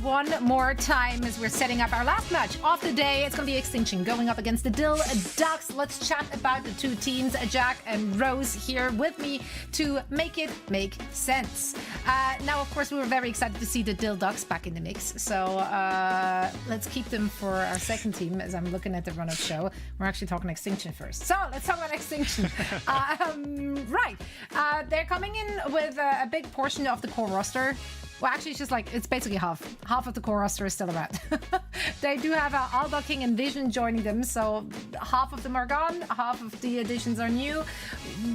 one more time as we're setting up our last match of the day. It's going to be Extinction going up against the Dill Ducks. Let's chat about the two teams. Jack and Rose here with me to make it make sense. Now, of course, we were very excited to see the Dill Ducks back in the mix. So let's keep them for our second team as I'm looking at the run-up show. We're actually talking Extinction first. So let's talk about Extinction. Right. They're coming in with a big portion of the core roster. Well, actually, it's just like, it's basically half. Half of the core roster is still around. They do have Alba, King, and Vision joining them, so half of them are gone, half of the additions are new.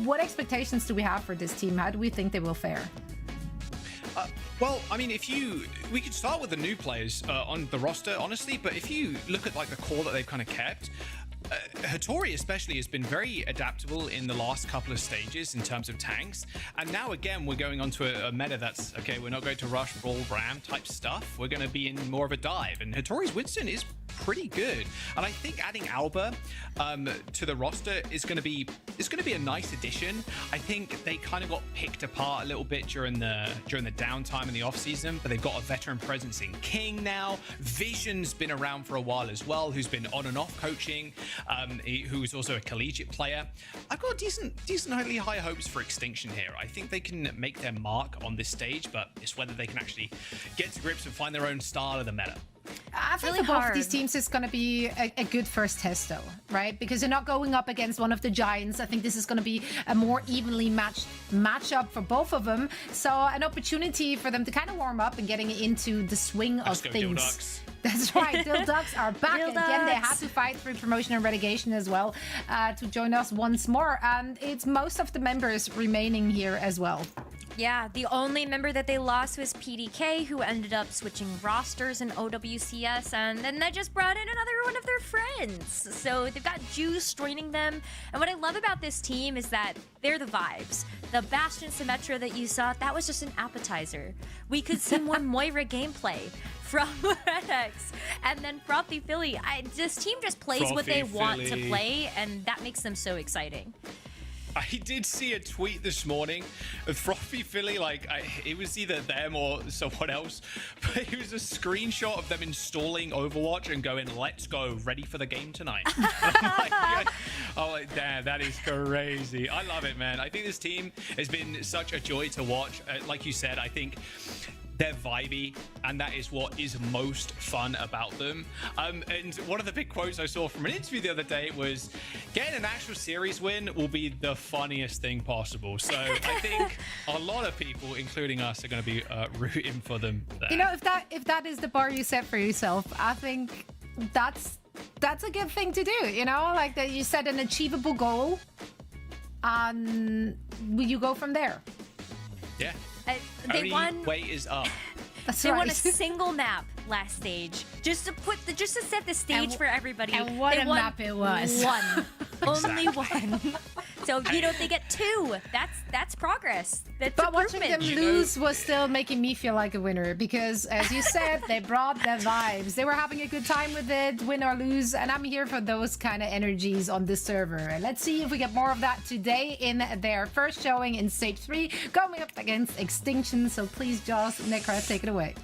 What expectations do we have for this team? How do we think they will fare? Well, I mean, we could start with the new players on the roster, honestly, but if you look at like the core that they've kind of kept, Hattori especially has been very adaptable in the last couple of stages in terms of tanks, and now again we're going on to a meta that's okay, we're not going to rush brawl ram type stuff, we're going to be in more of a dive, and Hattori's Winston is pretty good, and I think adding Alba to the roster is going to be a nice addition. I think they kind of got picked apart a little bit during the downtime in the off season, but they've got a veteran presence in King now. Vision's been around for a while as well, who's been on and off coaching, who's also a collegiate player. I've got decently high hopes for Extinction here. I think they can make their mark on this stage, but it's whether they can actually get to grips and find their own style of the meta. I think for both of these teams it's going to be a good first test though, right? Because they're not going up against one of the giants. I think this is going to be a more evenly matched matchup for both of them. So an opportunity for them to kind of warm up and getting into the swing of things. That's right, Dill Ducks are back again. They had to fight through promotion and relegation as well to join us once more. And it's most of the members remaining here as well. Yeah, the only member that they lost was PDK, who ended up switching rosters in OWCS, and then they just brought in another one of their friends. So they've got Juice joining them. And what I love about this team is that they're the vibes. The Bastion Symmetra that you saw, that was just an appetizer. We could see more Moira gameplay from Redex, and then Frothy Philly. This team just plays what they want to play, and that makes them so exciting. I did see a tweet this morning of Frothy Philly, like it was either them or someone else, but it was a screenshot of them installing Overwatch and going, "Let's go, ready for the game tonight." Like, damn, that is crazy. I love it, man. I think this team has been such a joy to watch. Like you said, I think they're vibey, and that is what is most fun about them. And one of the big quotes I saw from an interview the other day was, getting an actual series win will be the funniest thing possible. So I think a lot of people, including us, are going to be rooting for them there. You know, if that is the bar you set for yourself, I think that's a good thing to do, you know? Like that you set an achievable goal, and you go from there. Yeah. They won. Way is up. They won a single map last stage, just to set the stage for everybody. And what a map it was! One, only one. So you know they get two. That's progress. But watching them lose was still making me feel like a winner because, as you said, they brought the vibes. They were having a good time with it, win or lose, and I'm here for those kind of energies on this server. And let's see if we get more of that today in their first showing in Stage 3, going up against Extinction. So please, Joss, Necra, take it away.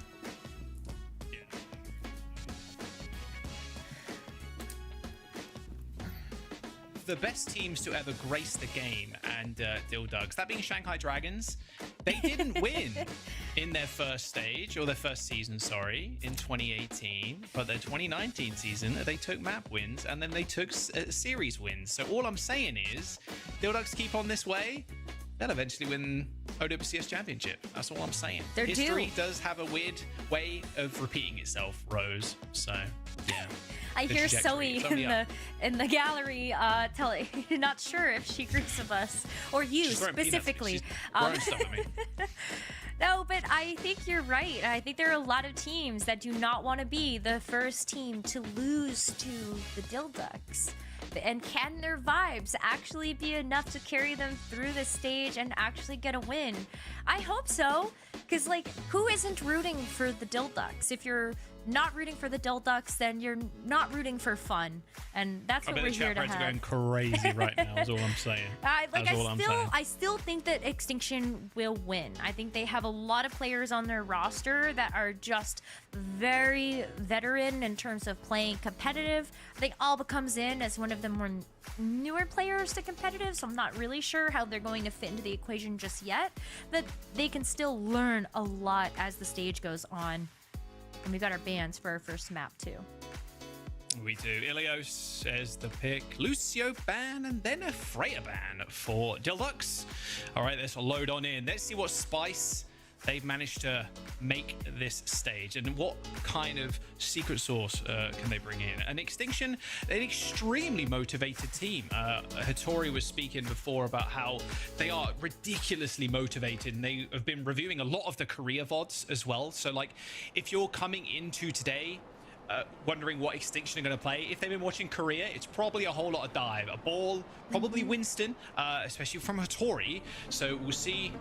The best teams to ever grace the game and Dhillducks, that being Shanghai Dragons, they didn't win in their first stage, or their first season, sorry, in 2018, but their 2019 season, they took map wins, and then they took series wins. So all I'm saying is, Dhillducks keep on this way, they'll eventually win OWCS Championship. That's all I'm saying. History does have a weird way of repeating itself, Rose, so yeah. I hear Zoe in the gallery telling, not sure if she agrees with us or you specifically. No, but I think you're right. I think there are a lot of teams that do not want to be the first team to lose to the Dhillducks. And can their vibes actually be enough to carry them through the stage and actually get a win? I hope so, because like, who isn't rooting for the Dhillducks? If you're not rooting for the Dhillducks, then you're not rooting for fun, and that's what we're here to have. I bet the chat are going crazy right now. Is all I'm saying. I still think that Extinction will win. I think they have a lot of players on their roster that are just very veteran in terms of playing competitive. I think Alba comes in as one of the more newer players to competitive, so I'm not really sure how they're going to fit into the equation just yet, but they can still learn a lot as the stage goes on. And we got our bans for our first map too. We do. Ilios as the pick. Lucio ban and then a Freya ban for Dhillducks. All right, let's load on in. Let's see what spice they've managed to make this stage and what kind of secret sauce can they bring in. An Extinction, an extremely motivated team. Hattori was speaking before about how they are ridiculously motivated, and they have been reviewing a lot of the Korea VODs as well. So like, if you're coming into today wondering what Extinction are going to play, if they've been watching Korea, it's probably a whole lot of dive, a ball, probably Winston, especially from Hattori. So we'll see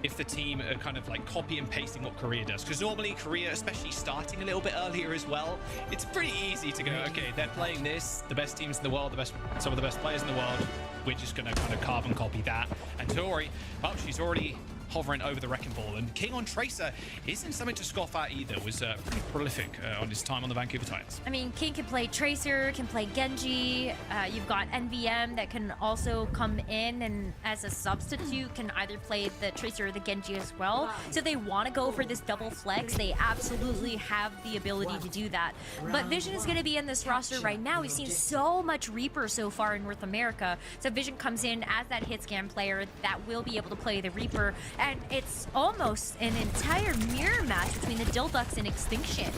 if the team are kind of like copy and pasting what Korea does, because normally Korea, especially starting a little bit earlier as well, it's pretty easy to go, okay, they're playing this, the best teams in the world, some of the best players in the world, we're just going to kind of carbon copy that. And Tori, well, she's already hovering over the wrecking ball, and King on Tracer isn't something to scoff at either. Was pretty prolific on his time on the Vancouver Titans. I mean, King can play Tracer, can play Genji. You've got NVM that can also come in and as a substitute can either play the Tracer or the Genji as well. So they want to go for this double flex. They absolutely have the ability to do that. But Vision is going to be in this roster right now. We've seen so much Reaper so far in North America. So Vision comes in as that hit scan player that will be able to play the Reaper. And it's almost an entire mirror match between the Dhillducks and Extinction.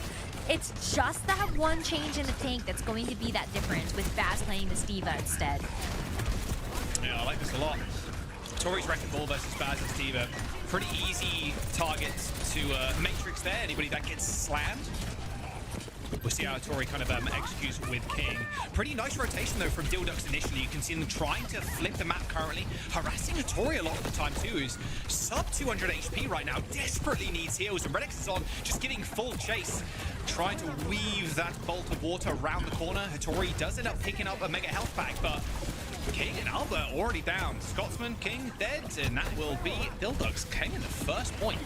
It's just that one change in the tank that's going to be that difference, with Baz playing the Stiva instead. Yeah, I like this a lot. Tori's wrecking ball versus Baz and Stiva. Pretty easy targets to matrix there. Anybody that gets slammed. We'll see how Tori kind of executes with King. Pretty nice rotation, though, from Dhillducks initially. You can see them trying to flip the map currently. Harassing Tori a lot of the time, too, who's sub 200 HP right now. Desperately needs heals. And Redix is on, just giving full chase. Trying to weave that bolt of water around the corner. Hattori does end up picking up a mega health pack, but King and Alba already down. Scotsman, King dead, and that will be Dhillducks. King in the first point.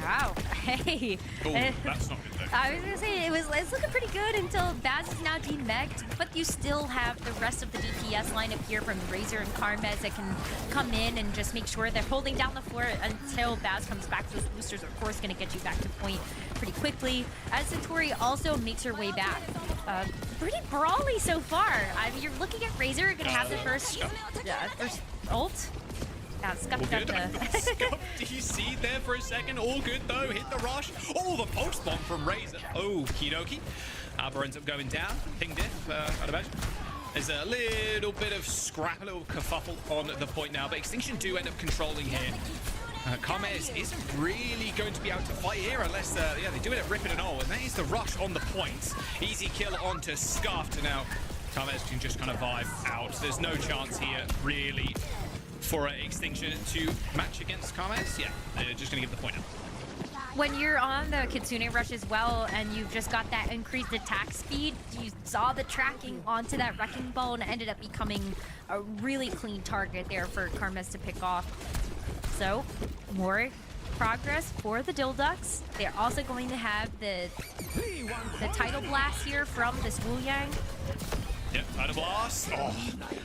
Wow. Hey. Oh, that's not good, though. I was going to say, it's looking pretty good until Baz is now demeched, but you still have the rest of the DPS lineup here from Razor and Karmez that can come in and just make sure they're holding down the floor until Baz comes back. Those boosters are, of course, going to get you back to point pretty quickly. As Satori also makes her way back. Pretty brawly so far. I mean, you're looking at Razor, going to have the first ult. Yeah, Scuff got the... Scuff DC there for a second. All good, though. Hit the rush. Oh, the pulse bomb from Razor. Okie dokie. Alba ends up going down. Ping diff, I'd imagine. There's a little bit of scrap, a little kerfuffle on the point now, but Extinction do end up controlling here. Karmez isn't really going to be able to fight here unless, yeah, they do it at ripping and all, and that is the rush on the point. Easy kill onto Scuffed, and now Karmez can just kind of vibe out. There's no chance here, really, for Extinction to match against Karmez. Yeah, they're just going to give the point out. When you're on the Kitsune rush as well, and you've just got that increased attack speed, you saw the tracking onto that wrecking ball, and it ended up becoming a really clean target there for Karmez to pick off. So, more progress for the Dhillducks. They're also going to have the Tidal Blast here from this Wu Yang. Yep, Tidal Blast. Oh,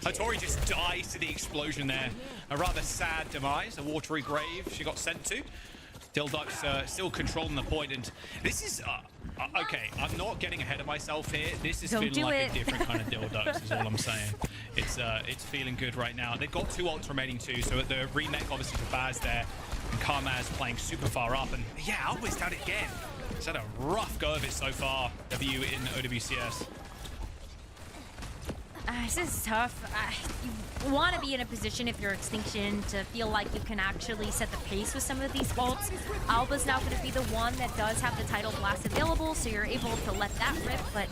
Hattori just dies to the explosion there. A rather sad demise, a watery grave she got sent to. Dhillducks still controlling the point, and this is okay. I'm not getting ahead of myself here. This is feeling like a different kind of Dhillducks, is all I'm saying. It's feeling good right now. They've got 2 ults remaining too, so the remake obviously for Baz there, and Karmaz playing super far up, and yeah, Always down again. It's had a rough go of it so far. W in OWCS. This is tough. You want to be in a position, if you're Extinction, to feel like you can actually set the pace with some of these ults. Alba's now going to be the one that does have the Tidal Blast available, so you're able to let that rip, but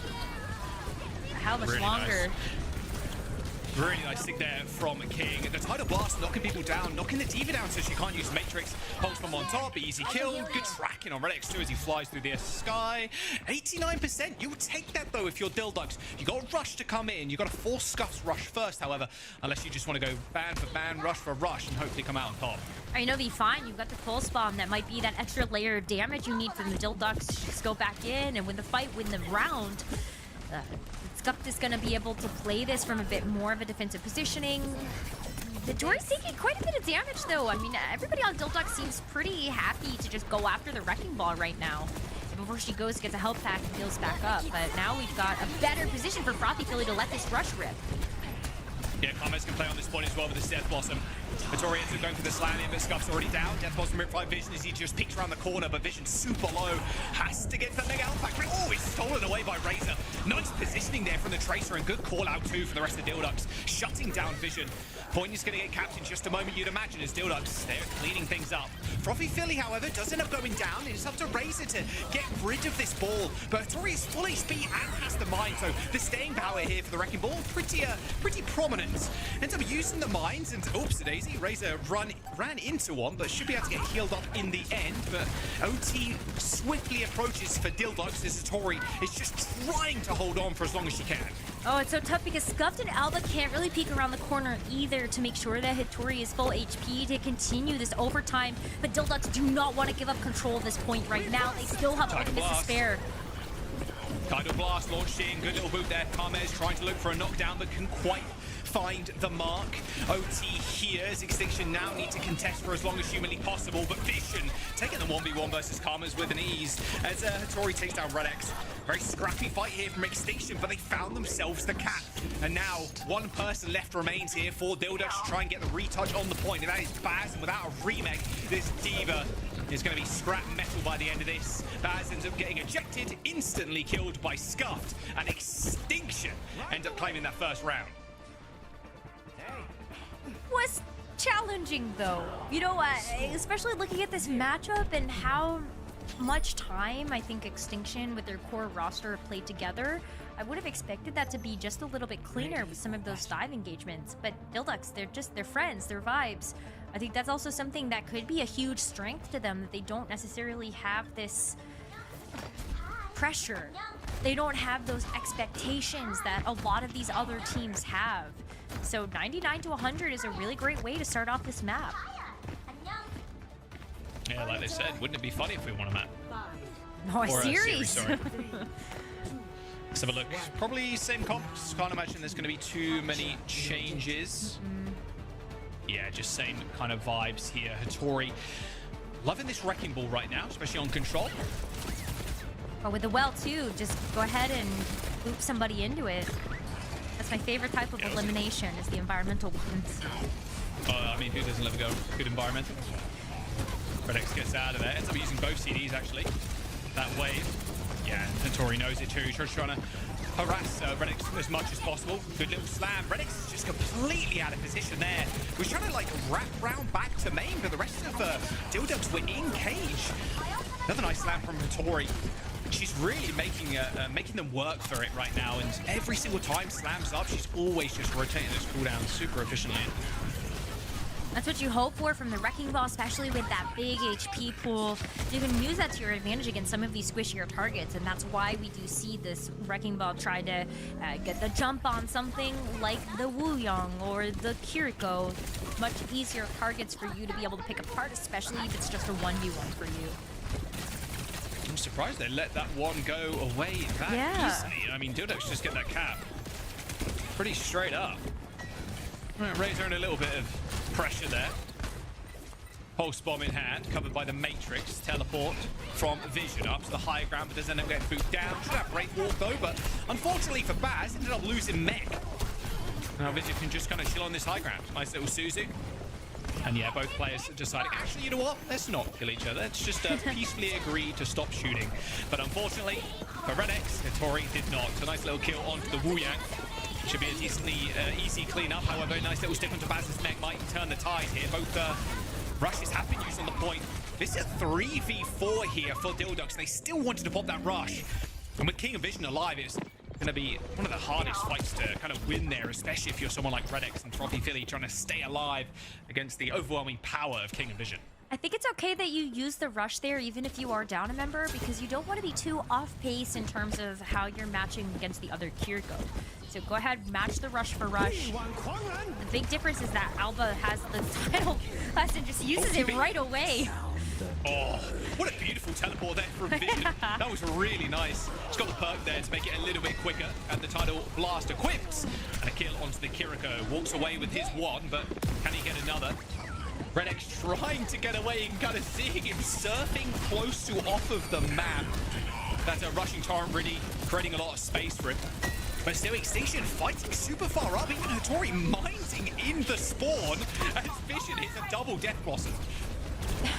how much really longer? Nice. Really nice stick there from King. The Tidal Blast knocking people down, knocking the Diva down so she can't use Matrix. Pulse bomb on top, easy kill. Good tracking on Redx too as he flies through the sky. 89%. You'll take that though if you're Dhillducks. You got a rush to come in. You got to force Scuff's rush first, however, unless you just want to go ban for ban, rush for rush, and hopefully come out on top. I know, be fine. You've got the pulse bomb. That might be that extra layer of damage you need from the Dhillducks to just go back in and win the fight, win the round. Scuff is going to be able to play this from a bit more of a defensive positioning. Hittori's taking quite a bit of damage, though. I mean, everybody on Dhillducks seems pretty happy to just go after the Wrecking Ball right now. Before she goes, gets a health pack and heals back up. But now we've got a better position for Frothy Philly to let this rush rip. Yeah, Carmes can play on this point as well with his Death Blossom. Hittori ends up going for the slam in, but Scuff's already down. Death Blossom ripped by Vision as he just peeks around the corner, but Vision super low. Has to get the Mega Health Factory. Oh, he's stolen away by Razor. Nice positioning there from the Tracer, and good call out too for the rest of Dhillducks. Shutting down Vision. Point is going to get capped in just a moment, you'd imagine, as Dhillducks, they're cleaning things up. Frothy Philly, however, does end up going down. It's up to Razor to get rid of this ball. But Hittori is full HP and has the mine, so the staying power here for the Wrecking Ball, pretty prominent. Ends up using the mines, and oops, Daisy. Razor ran into one, but should be able to get healed up in the end. But OT swiftly approaches for Dhillducks as Hittori is just trying to hold on for as long as she can. Oh, it's so tough because Scuffed and Alba can't really peek around the corner either to make sure that Hittori is full HP to continue this overtime. But Dhillducks do not want to give up control of this point right now. They still have ultimates to spare. Tidal Blast launched in, good little boot there. Carmes trying to look for a knockdown, but couldn't quite find the mark. OT hears Extinction now need to contest for as long as humanly possible, but Vision taking the 1v1 versus Carmes with an ease as Hittori takes down Redx. Very scrappy fight here from Extinction, but they found themselves the cap. And now one person left remains here for Dhillducks to try and get the retouch on the point, and that is Baz. And without a remake, this Diva is going to be scrap metal by the end of this. Baz ends up getting ejected, instantly killed by Scuffed, and Extinction end up claiming that first round. Was challenging though, you know, especially looking at this matchup and how much time I think Extinction with their core roster played together. I would have expected that to be just a little bit cleaner with some of those dive engagements, but Dhillducks, they're friends, they're vibes. I think that's also something that could be a huge strength to them, that they don't necessarily have this pressure. They don't have those expectations that a lot of these other teams have. So 99 to 100 is a really great way to start off this map. Yeah, like they said, wouldn't it be funny if we won a map? No, a series. Sorry. Let's have a look. Probably same comps. Can't imagine there's going to be too many changes. Yeah, just same kind of vibes here. Hittori loving this Wrecking Ball right now, especially on control. But with the well too, just go ahead and loop somebody into it. That's my favorite type of elimination, is the environmental ones. I mean, who doesn't love a good environmental? Redx gets out of there. Ends up using both CDs, actually. That wave. Yeah, Hittori knows it too. He's just trying to harass Redx as much as possible. Good little slam. Redx is just completely out of position there. Was trying to, like, wrap round back to main, but the rest of Dhillducks were in cage. Another nice slam from Hittori. She's really making them work for it right now, and every single time slams up, she's always just rotating those cooldowns super efficiently. That's what you hope for from the Wrecking Ball, especially with that big HP pool. You can use that to your advantage against some of these squishier targets, and that's why we do see this Wrecking Ball try to get the jump on something like the Wuyong or the Kiriko. Much easier targets for you to be able to pick apart, especially if it's just a 1v1 for you. I'm surprised they let that one go away that easily. I mean, Dhillducks just get that cap pretty straight up. Razor in a little bit of pressure there. Pulse bomb in hand, covered by the Matrix. Teleport from Vision up to the high ground, but does end up getting booted down. Should have Break Walk though, but unfortunately for Baz, ended up losing mech. Now Vision can just kind of chill on this high ground. Nice little Suzu. And yeah, both players deciding, actually, you know what? Let's not kill each other. Let's just peacefully agree to stop shooting. But unfortunately, for Redx, Hittori did not. So nice little kill onto the Wuyang. Should be a decently easy cleanup. However, nice little stick onto Baz's mech might turn the tide here. Both rushes have been used on the point. This is a 3v4 here for Dhillducks. They still wanted to pop that rush. And with King and Vision alive, it's going to be one of the hardest fights to kind of win there, especially if you're someone like Redex and Trophy Philly trying to stay alive against the overwhelming power of King and Vision. I think it's okay that you use the rush there even if you are down a member, because you don't want to be too off pace in terms of how you're matching against the other Kiriko. So go ahead, match the rush for rush. The big difference is that Alba has the title class and just uses it right away. Oh, what a beautiful teleport there from Vision. That was really nice. She's got the perk there to make it a little bit quicker, and the tidal blast equipped. And a kill onto the Kiriko. Walks away with his one, but can he get another? Redex trying to get away. You can kind of seeing him surfing close to off of the map. That's a rushing torrent, really creating a lot of space for him. But still, Extinction fighting super far up. Even Hattori minding in the spawn as Vision hits a double Death Blossom.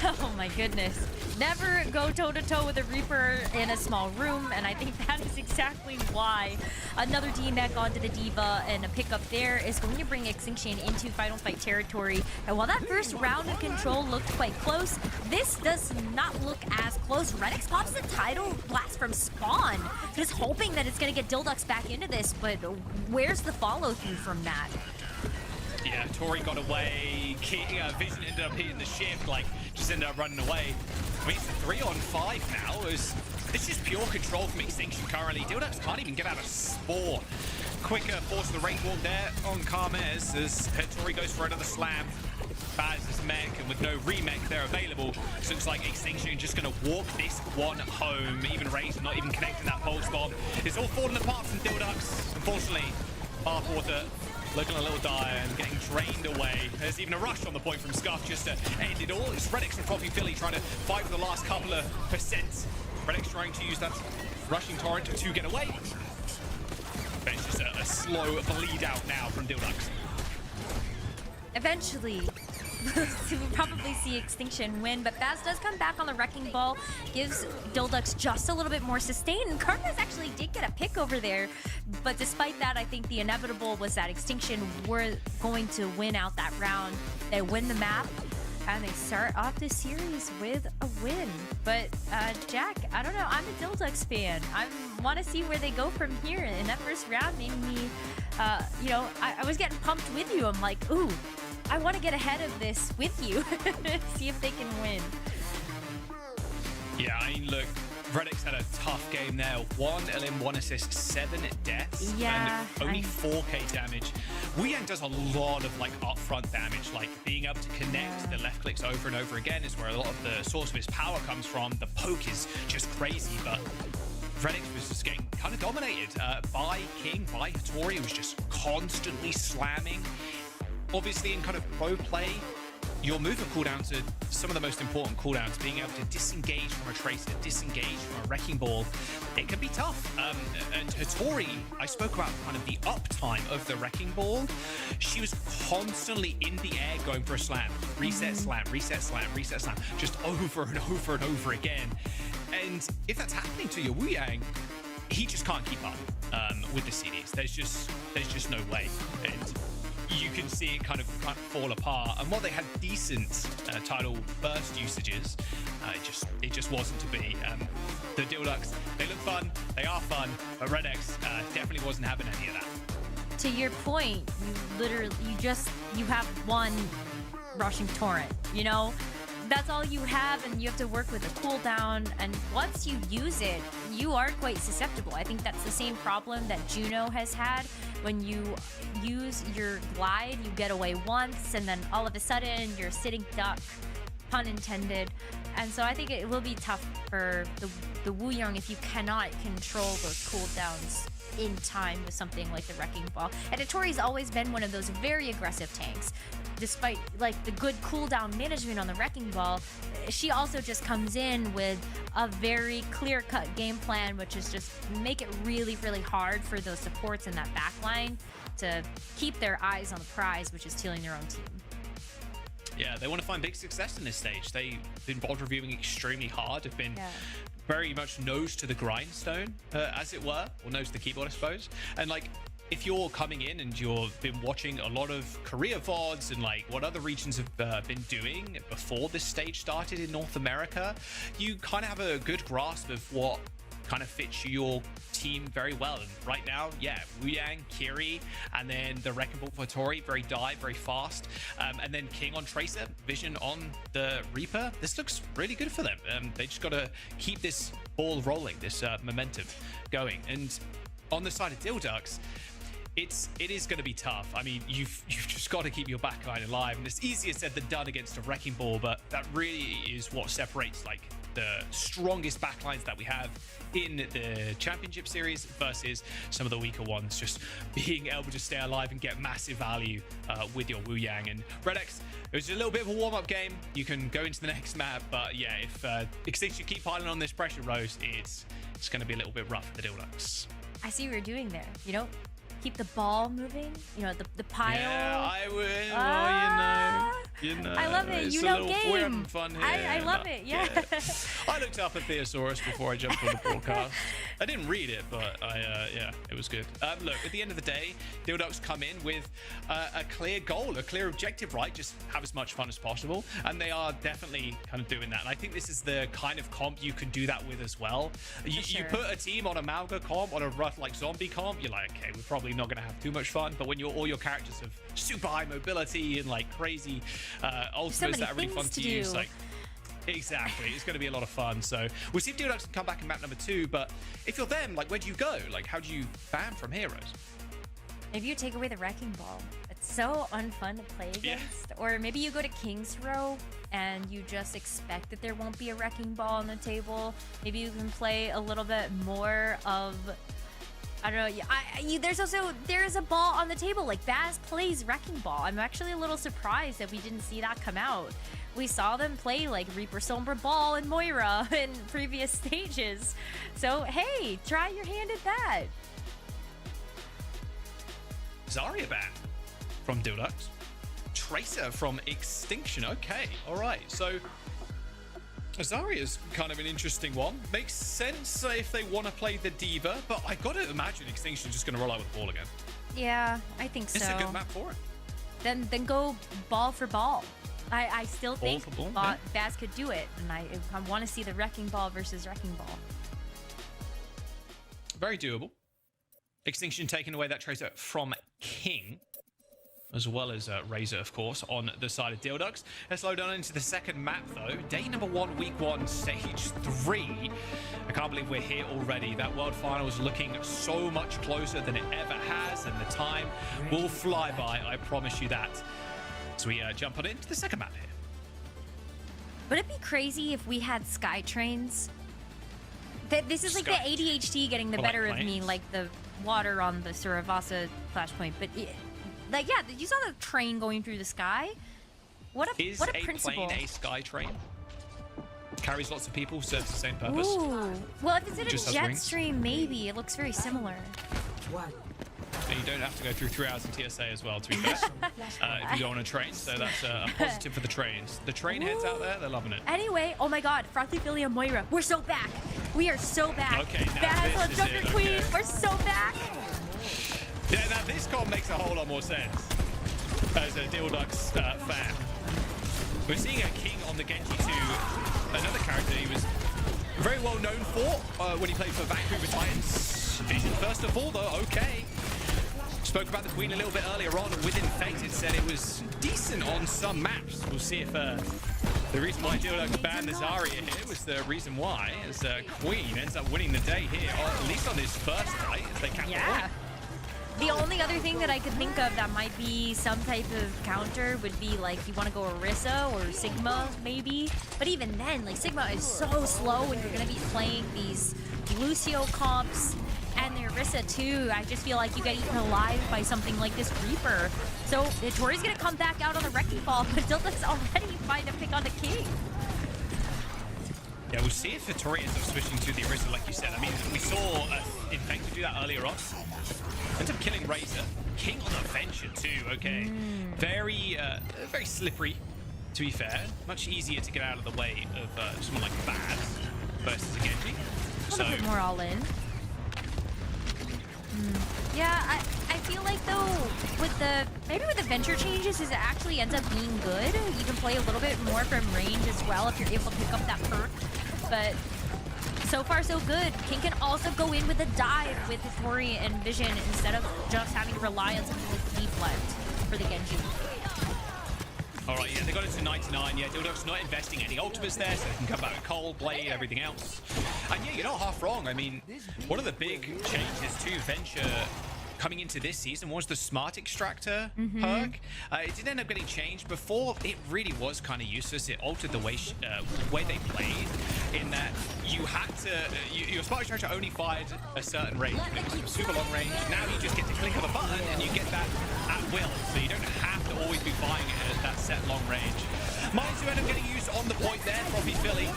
Oh my goodness. Never go toe-to-toe with a Reaper in a small room, and I think that is exactly why another D-neck onto the Diva and a pickup there is going to bring Extinction into final fight territory. And while that first round of control looked quite close, this does not look as close. Redex pops the tidal blast from spawn, just hoping that it's going to get Dhillducks back into this, but where's the follow-through from that? Yeah, Tori got away. Vision ended up hitting the shift, like, just ended up running away. I mean, it's 3-on-5 now. It's just pure control from Extinction currently. Dhillducks can't even get out of spawn. Quicker force the rain walk there on Carmez as Tori goes for another slam. Baz's mech, and with no remech there available, it looks like Extinction just going to walk this one home. Even Ray's not even connecting that pulse bomb. It's all falling apart from Dhillducks. Unfortunately, Bathwater looking a little dire and getting drained away. There's even a rush on the point from Scuff just to end it all. It's Redex and Trophy Philly trying to fight for the last couple of percent. Redex trying to use that rushing torrent to get away. But it's just a slow bleed out now from Dhillducks. Eventually, we'll probably see Extinction win, but Baz does come back on the Wrecking Ball, gives Dhillducks just a little bit more sustain, and Carmez actually did get a pick over there, but despite that, I think the inevitable was that Extinction were going to win out that round. They win the map, and they start off this series with a win. But Jack, I don't know, I'm a Dhillducks fan. I want to see where they go from here, and that first round made me, I was getting pumped with you. I'm like, ooh, I want to get ahead of this with you, see if they can win. Yeah, I mean, look, Redex had a tough game there. 1 LM, 1 assist, 7 deaths, yeah, and only 4k damage. Wuyang does a lot of like upfront damage, like being able to connect the left clicks over and over again is where a lot of the source of his power comes from. The poke is just crazy, but Redex was just getting kind of dominated by King, by Hattori, who was just constantly slamming. Obviously, in kind of pro play, your movement cooldowns are some of the most important cooldowns. Being able to disengage from a Tracer, disengage from a Wrecking Ball, it can be tough. And Hattori, I spoke about kind of the uptime of the Wrecking Ball. She was constantly in the air going for a slam. Reset, slam, reset, slam, reset, slam. Just over and over and over again. And if that's happening to your Wuyang, he just can't keep up with the CDs. There's just no way. And you can see it kind of fall apart. And while they had decent tidal burst usages, it just wasn't to be. The Dhillducks, they look fun, they are fun, but Redex definitely wasn't having any of that. To your point, you have one rushing torrent, you know? That's all you have, and you have to work with a cooldown, and once you use it, you are quite susceptible. I think that's the same problem that Juno has had. When you use your glide, you get away once, and then all of a sudden, you're sitting duck, pun intended. And so I think it will be tough for the Wuyang if you cannot control those cooldowns in time with something like the Wrecking Ball. And Hattori's always been one of those very aggressive tanks. Despite like the good cooldown management on the Wrecking Ball, she also just comes in with a very clear-cut game plan, which is just make it really, really hard for those supports in that backline to keep their eyes on the prize, which is stealing their own team. Yeah, they want to find big success in this stage. They've been bot reviewing extremely hard. Have been very much nose to the grindstone, as it were, or nose to the keyboard, I suppose. And like, if you're coming in and you've been watching a lot of Korea VODs and like what other regions have been doing before this stage started in North America, you kind of have a good grasp of what kind of fits your team very well. And right now, yeah, Wu Yang, Kiri, and then the Wrecking Ball for Tori, very dive, very fast. And then King on Tracer, Vision on the Reaper. This looks really good for them. They just got to keep this ball rolling, this momentum going. And on the side of Dill Ducks, it is going to be tough. I mean, you've just got to keep your backline alive, and it's easier said than done against a Wrecking Ball, but that really is what separates like the strongest backlines that we have in the championship series versus some of the weaker ones, just being able to stay alive and get massive value with your Wu Yang. And Redex, it was a little bit of a warm-up game. You can go into the next map, but yeah, if Extinction keep piling on this pressure, Rose, it's going to be a little bit rough for the Dill Ducks. I see what you're doing there. You know, keep the ball moving. You know, the pile. Yeah, I would. Well, you know. I love it. It's you a know, little, game. we're having fun here. I love it. Yeah. I looked up at Theosaurus before I jumped on the broadcast. I didn't read it, but yeah, it was good. Look, at the end of the day, Dill Ducks come in with a clear goal, a clear objective, right? Just have as much fun as possible, and they are definitely kind of doing that. And I think this is the kind of comp you can do that with as well. You put a team on a Malga comp, on a rough like zombie comp, you're like, okay, we're probably not going to have too much fun. But when all your characters have super high mobility and like crazy ultimates that are really fun to use, like. Exactly, it's going to be a lot of fun. So we'll see if Dill Ducks can come back in map number 2. But if you're them, like, where do you go? Like, how do you ban from heroes? If you take away the Wrecking Ball, it's so unfun to play against. Yeah. Or maybe you go to King's Row and you just expect that there won't be a Wrecking Ball on the table. Maybe you can play a little bit more of, I don't know. There's a ball on the table. Like, Baz plays Wrecking Ball. I'm actually a little surprised that we didn't see that come out. We saw them play like Reaper Sombra Ball and Moira in previous stages. So, hey, try your hand at that. Zarya ban from Dill Ducks. Tracer from Extinction. Okay, all right. So Zarya's kind of an interesting one. Makes sense if they want to play the Diva, but I got to imagine Extinction's just going to roll out with the ball again. Yeah, I think so. It's a good map for it. Then go ball for ball. I still think yeah. Baz could do it, and I want to see the Wrecking Ball versus Wrecking Ball. Very doable. Extinction taking away that Tracer from King, as well as Razor, of course, on the side of Dill Ducks. Let's load on into the second map, though. Day number 1, week 1, stage 3. I can't believe we're here already. That World Final is looking so much closer than it ever has, and the time will fly by, I promise you that. So we jump on into the second map here. Would it be crazy if we had sky trains? This is like the ADHD getting the better of me, like the water on the Suravasa flashpoint. But like, yeah, you saw the train going through the sky. What a principle! Is a plane a sky train? Carries lots of people, serves the same purpose. Ooh. Well, if it's in a jet stream, maybe it looks very similar. And you don't have to go through 3 hours in TSA as well, to be fair, if you go on a train. So that's a positive for the trains. The train heads out there, they're loving it. Anyway, oh my god, Frothy Philly and Moira, we're so back. We are so back. Okay, now Baz, this Joker is it. Queen, Okay. we're so back. Yeah, now this comp makes a whole lot more sense as a Dill Ducks fan. We're seeing a King on the Genji to another character he was very well known for when he played for Vancouver Titans. Vision first of all, though, okay. Spoke about the Queen a little bit earlier on. Within FACEIT said it was decent on some maps. We'll see if the reason why Dill Ducks banned the Zarya here was the reason why, as Queen ends up winning the day here, or at least on this first fight, as they capture the point. The only other thing that I could think of that might be some type of counter would be like you want to go Orisa or Sigma maybe. But even then, like Sigma is so slow when you're going to be playing these Lucio comps and the Orisa too. I just feel like you get eaten alive by something like this Reaper. So Tori's going to come back out on the Wrecking Ball, but Dhillducks already trying to pick on the King. Yeah, we'll see if Tori ends up switching to the Orisa, like you said. I mean, we saw Infected do that earlier on. Ends up killing Razor. King on the Venture too, okay. Very slippery, to be fair. Much easier to get out of the way of someone like Baz versus a Genji. A little bit more all in. Yeah, I feel like though with the Venture changes is it actually ends up being good. You can play a little bit more from range as well if you're able to pick up that perk. But so far so good. King can also go in with a dive with Hattori and Vision instead of just having to rely on something like deflect for the Genji. All right, yeah, they got it to 99. Yeah, Dhillducks not investing any ultimates there, so they can come back with Cold, Blade, everything else. And yeah, you're not half wrong. I mean, one of the big changes to Venture coming into this season was the Smart Extractor perk. It did end up getting changed. Before, it really was kind of useless. It altered the way they played, in that you had to, your Smart Extractor only fired a certain range. It was super long range. Now you just get to click of a button and you get that at will. So you don't have to always be firing it at that set long range. Mines who end up getting used on the point there, Frothy Philly.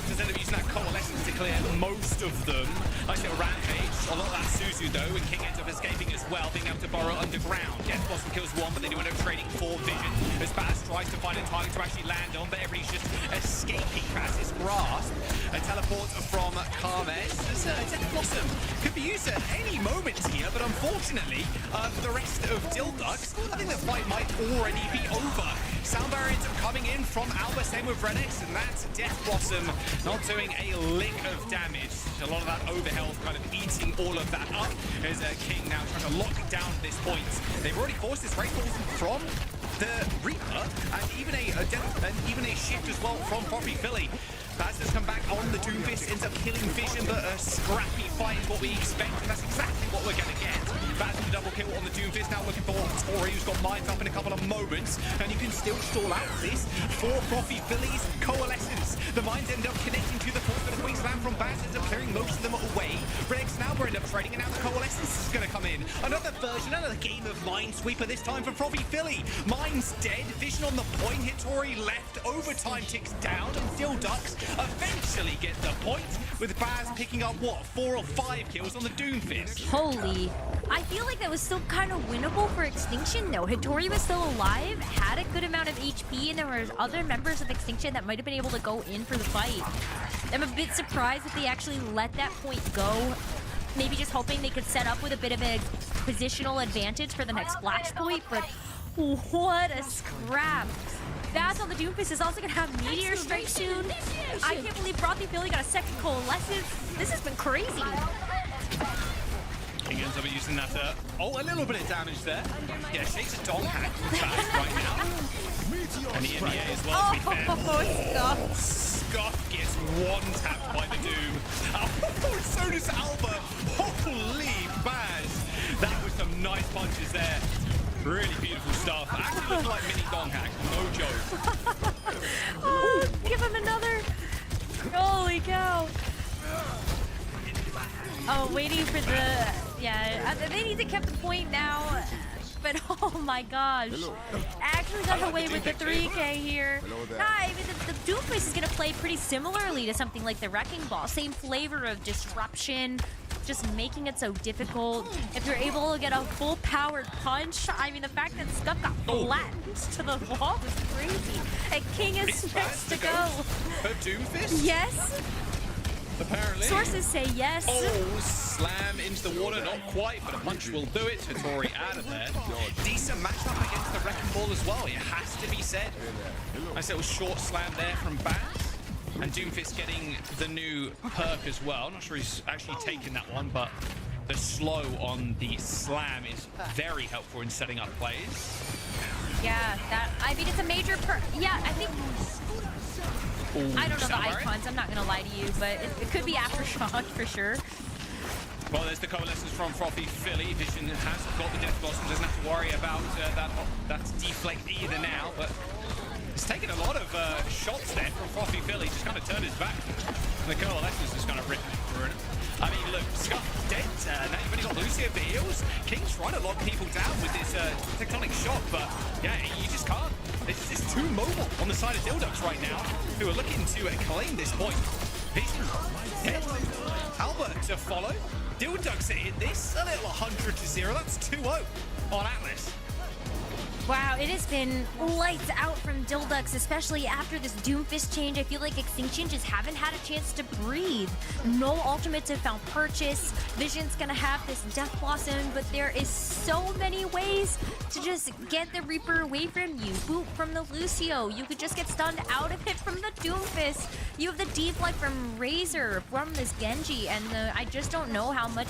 Does end up using that Coalescence to clear most of them. Nice little rampage. A lot of that Suzu though, and King ends up escaping as well, being able to burrow underground. Death Blossom kills one, but they do end up trading for Vision. As Baz tries to find a target to actually land on, but everybody's just escaping past his grasp. A teleport from Carmes. Death Blossom could be used at any moment here, but unfortunately, for the rest of Dhillducks, I think the fight might already be over. Sound barriers are coming in from Alba, same with Renix, and that's Death Blossom not doing a lick of damage. A lot of that overhealth kind of eating all of that up as King now trying to lock down this point. They've already forced this Wraith from the Reaper, and even a shift as well from Frothy Philly. Baz has come back on the Doomfist, ends up killing Vision, but a scrappy fight is what we expect, and that's exactly what we're going to get. Baz with a double kill on the Doomfist, now looking for Tori, who's got mines up in a couple of moments, and you can still stall out this for Frothy Philly's Coalescence. The mines end up connecting to the force, but a quick slam from Baz ends up clearing most of them away. Rex now will end up trading, and now the Coalescence is going to come in. Another version, another game of Minesweeper, this time for Frothy Philly. Mines dead, Vision on the point, Hattori left, overtime ticks down, and Dhillducks eventually get the point, with Baz picking up, what, 4 or 5 kills on the Doomfist. Holy. I feel like that was still kind of winnable for Extinction, though. Hattori was still alive, had a good amount of HP, and there were other members of Extinction that might have been able to go in for the fight. I'm a bit surprised that they actually let that point go. Maybe just hoping they could set up with a bit of a positional advantage for the next splash point, but what a scrap. Baz on the Doomfist is also going to have Meteor Strike soon. I can't believe Frothy Philly got a second Coalescence. This has been crazy. King ends up using that, a little bit of damage there. Yeah, Shake's a dog hack right now. And the NEA as well, to be fair. Scuff gets one-tapped by the Doom. So does Alba. Holy Baz. That was some nice punches there. Really beautiful stuff. Actually looking like mini dong hack, no joke. Oh, give him another. Holy cow. Oh, waiting for the... Yeah, they need to keep the point now. But oh my gosh. Actually got away with the 3K here. I mean, the Doomfist is going to play pretty similarly to something like the Wrecking Ball. Same flavor of disruption, just making it so difficult. If you're able to get a full-powered punch, I mean, the fact that Scuff got flattened to the wall was crazy. And King is next to go. Her Doomfist? Yes. Apparently. Sources say yes. Oh, slam into the water. Not quite, but a punch will do it. Hattori out of there. Decent matchup against the Wrecking Ball as well. It has to be said. Nice little short slam there from Baz. And Doomfist getting the new perk as well. Not sure he's actually taken that one, but the slow on the slam is very helpful in setting up plays. Yeah, I mean, it's a major perk. Yeah, I think... Ooh, I don't know the icons, I'm not going to lie to you, but it could be Aftershock for sure. Well, there's the Coalescence from Frothy Philly. Vision has got the Death Blossom, doesn't have to worry about that deflect either now, but it's taken a lot of shots there from Frothy Philly, just kind of turned his back. And the Coalescence just kind of ripped through it. I mean, look, Scuff dead. Now you've only got Lucio for heals. King's trying to lock people down with this tectonic shock, but yeah, you just can't. It's too mobile on the side of Dhillducks right now, who are looking to claim this point. Vision dead. Albert to follow. Dhillducks are in this. A little 100-0. That's 2-0 on Atlas. Wow, it has been lights out from Dhillducks, especially after this Doomfist change. I feel like Extinction just haven't had a chance to breathe. No ultimates have found purchase. Vision's gonna have this Death Blossom, but there is so many ways to just get the Reaper away from you. Boot from the Lucio. You could just get stunned out of it from the Doomfist. You have the deep light from Razor, from this Genji, and I just don't know how much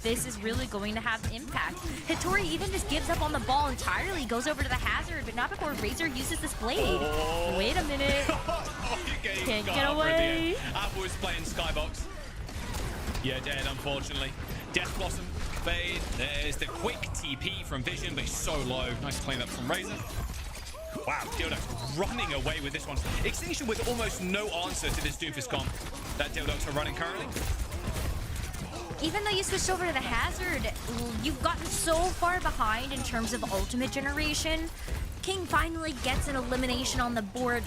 this is really going to have impact. Hittori even just gives up on the ball entirely, goes over to the hazard, but not before Razor uses this blade. Oh. Wait a minute. Can't get away. Apple was playing Skybox. Yeah, dead, unfortunately. Death Blossom, fade. There's the quick TP from Vision, but he's so low. Nice clean up from Razor. Wow, Dhillducks running away with this one. Extinction with almost no answer to this Doofus comp that Dhillducks are running currently. Even though you switched over to the hazard, you've gotten so far behind in terms of ultimate generation. King finally gets an elimination on the board.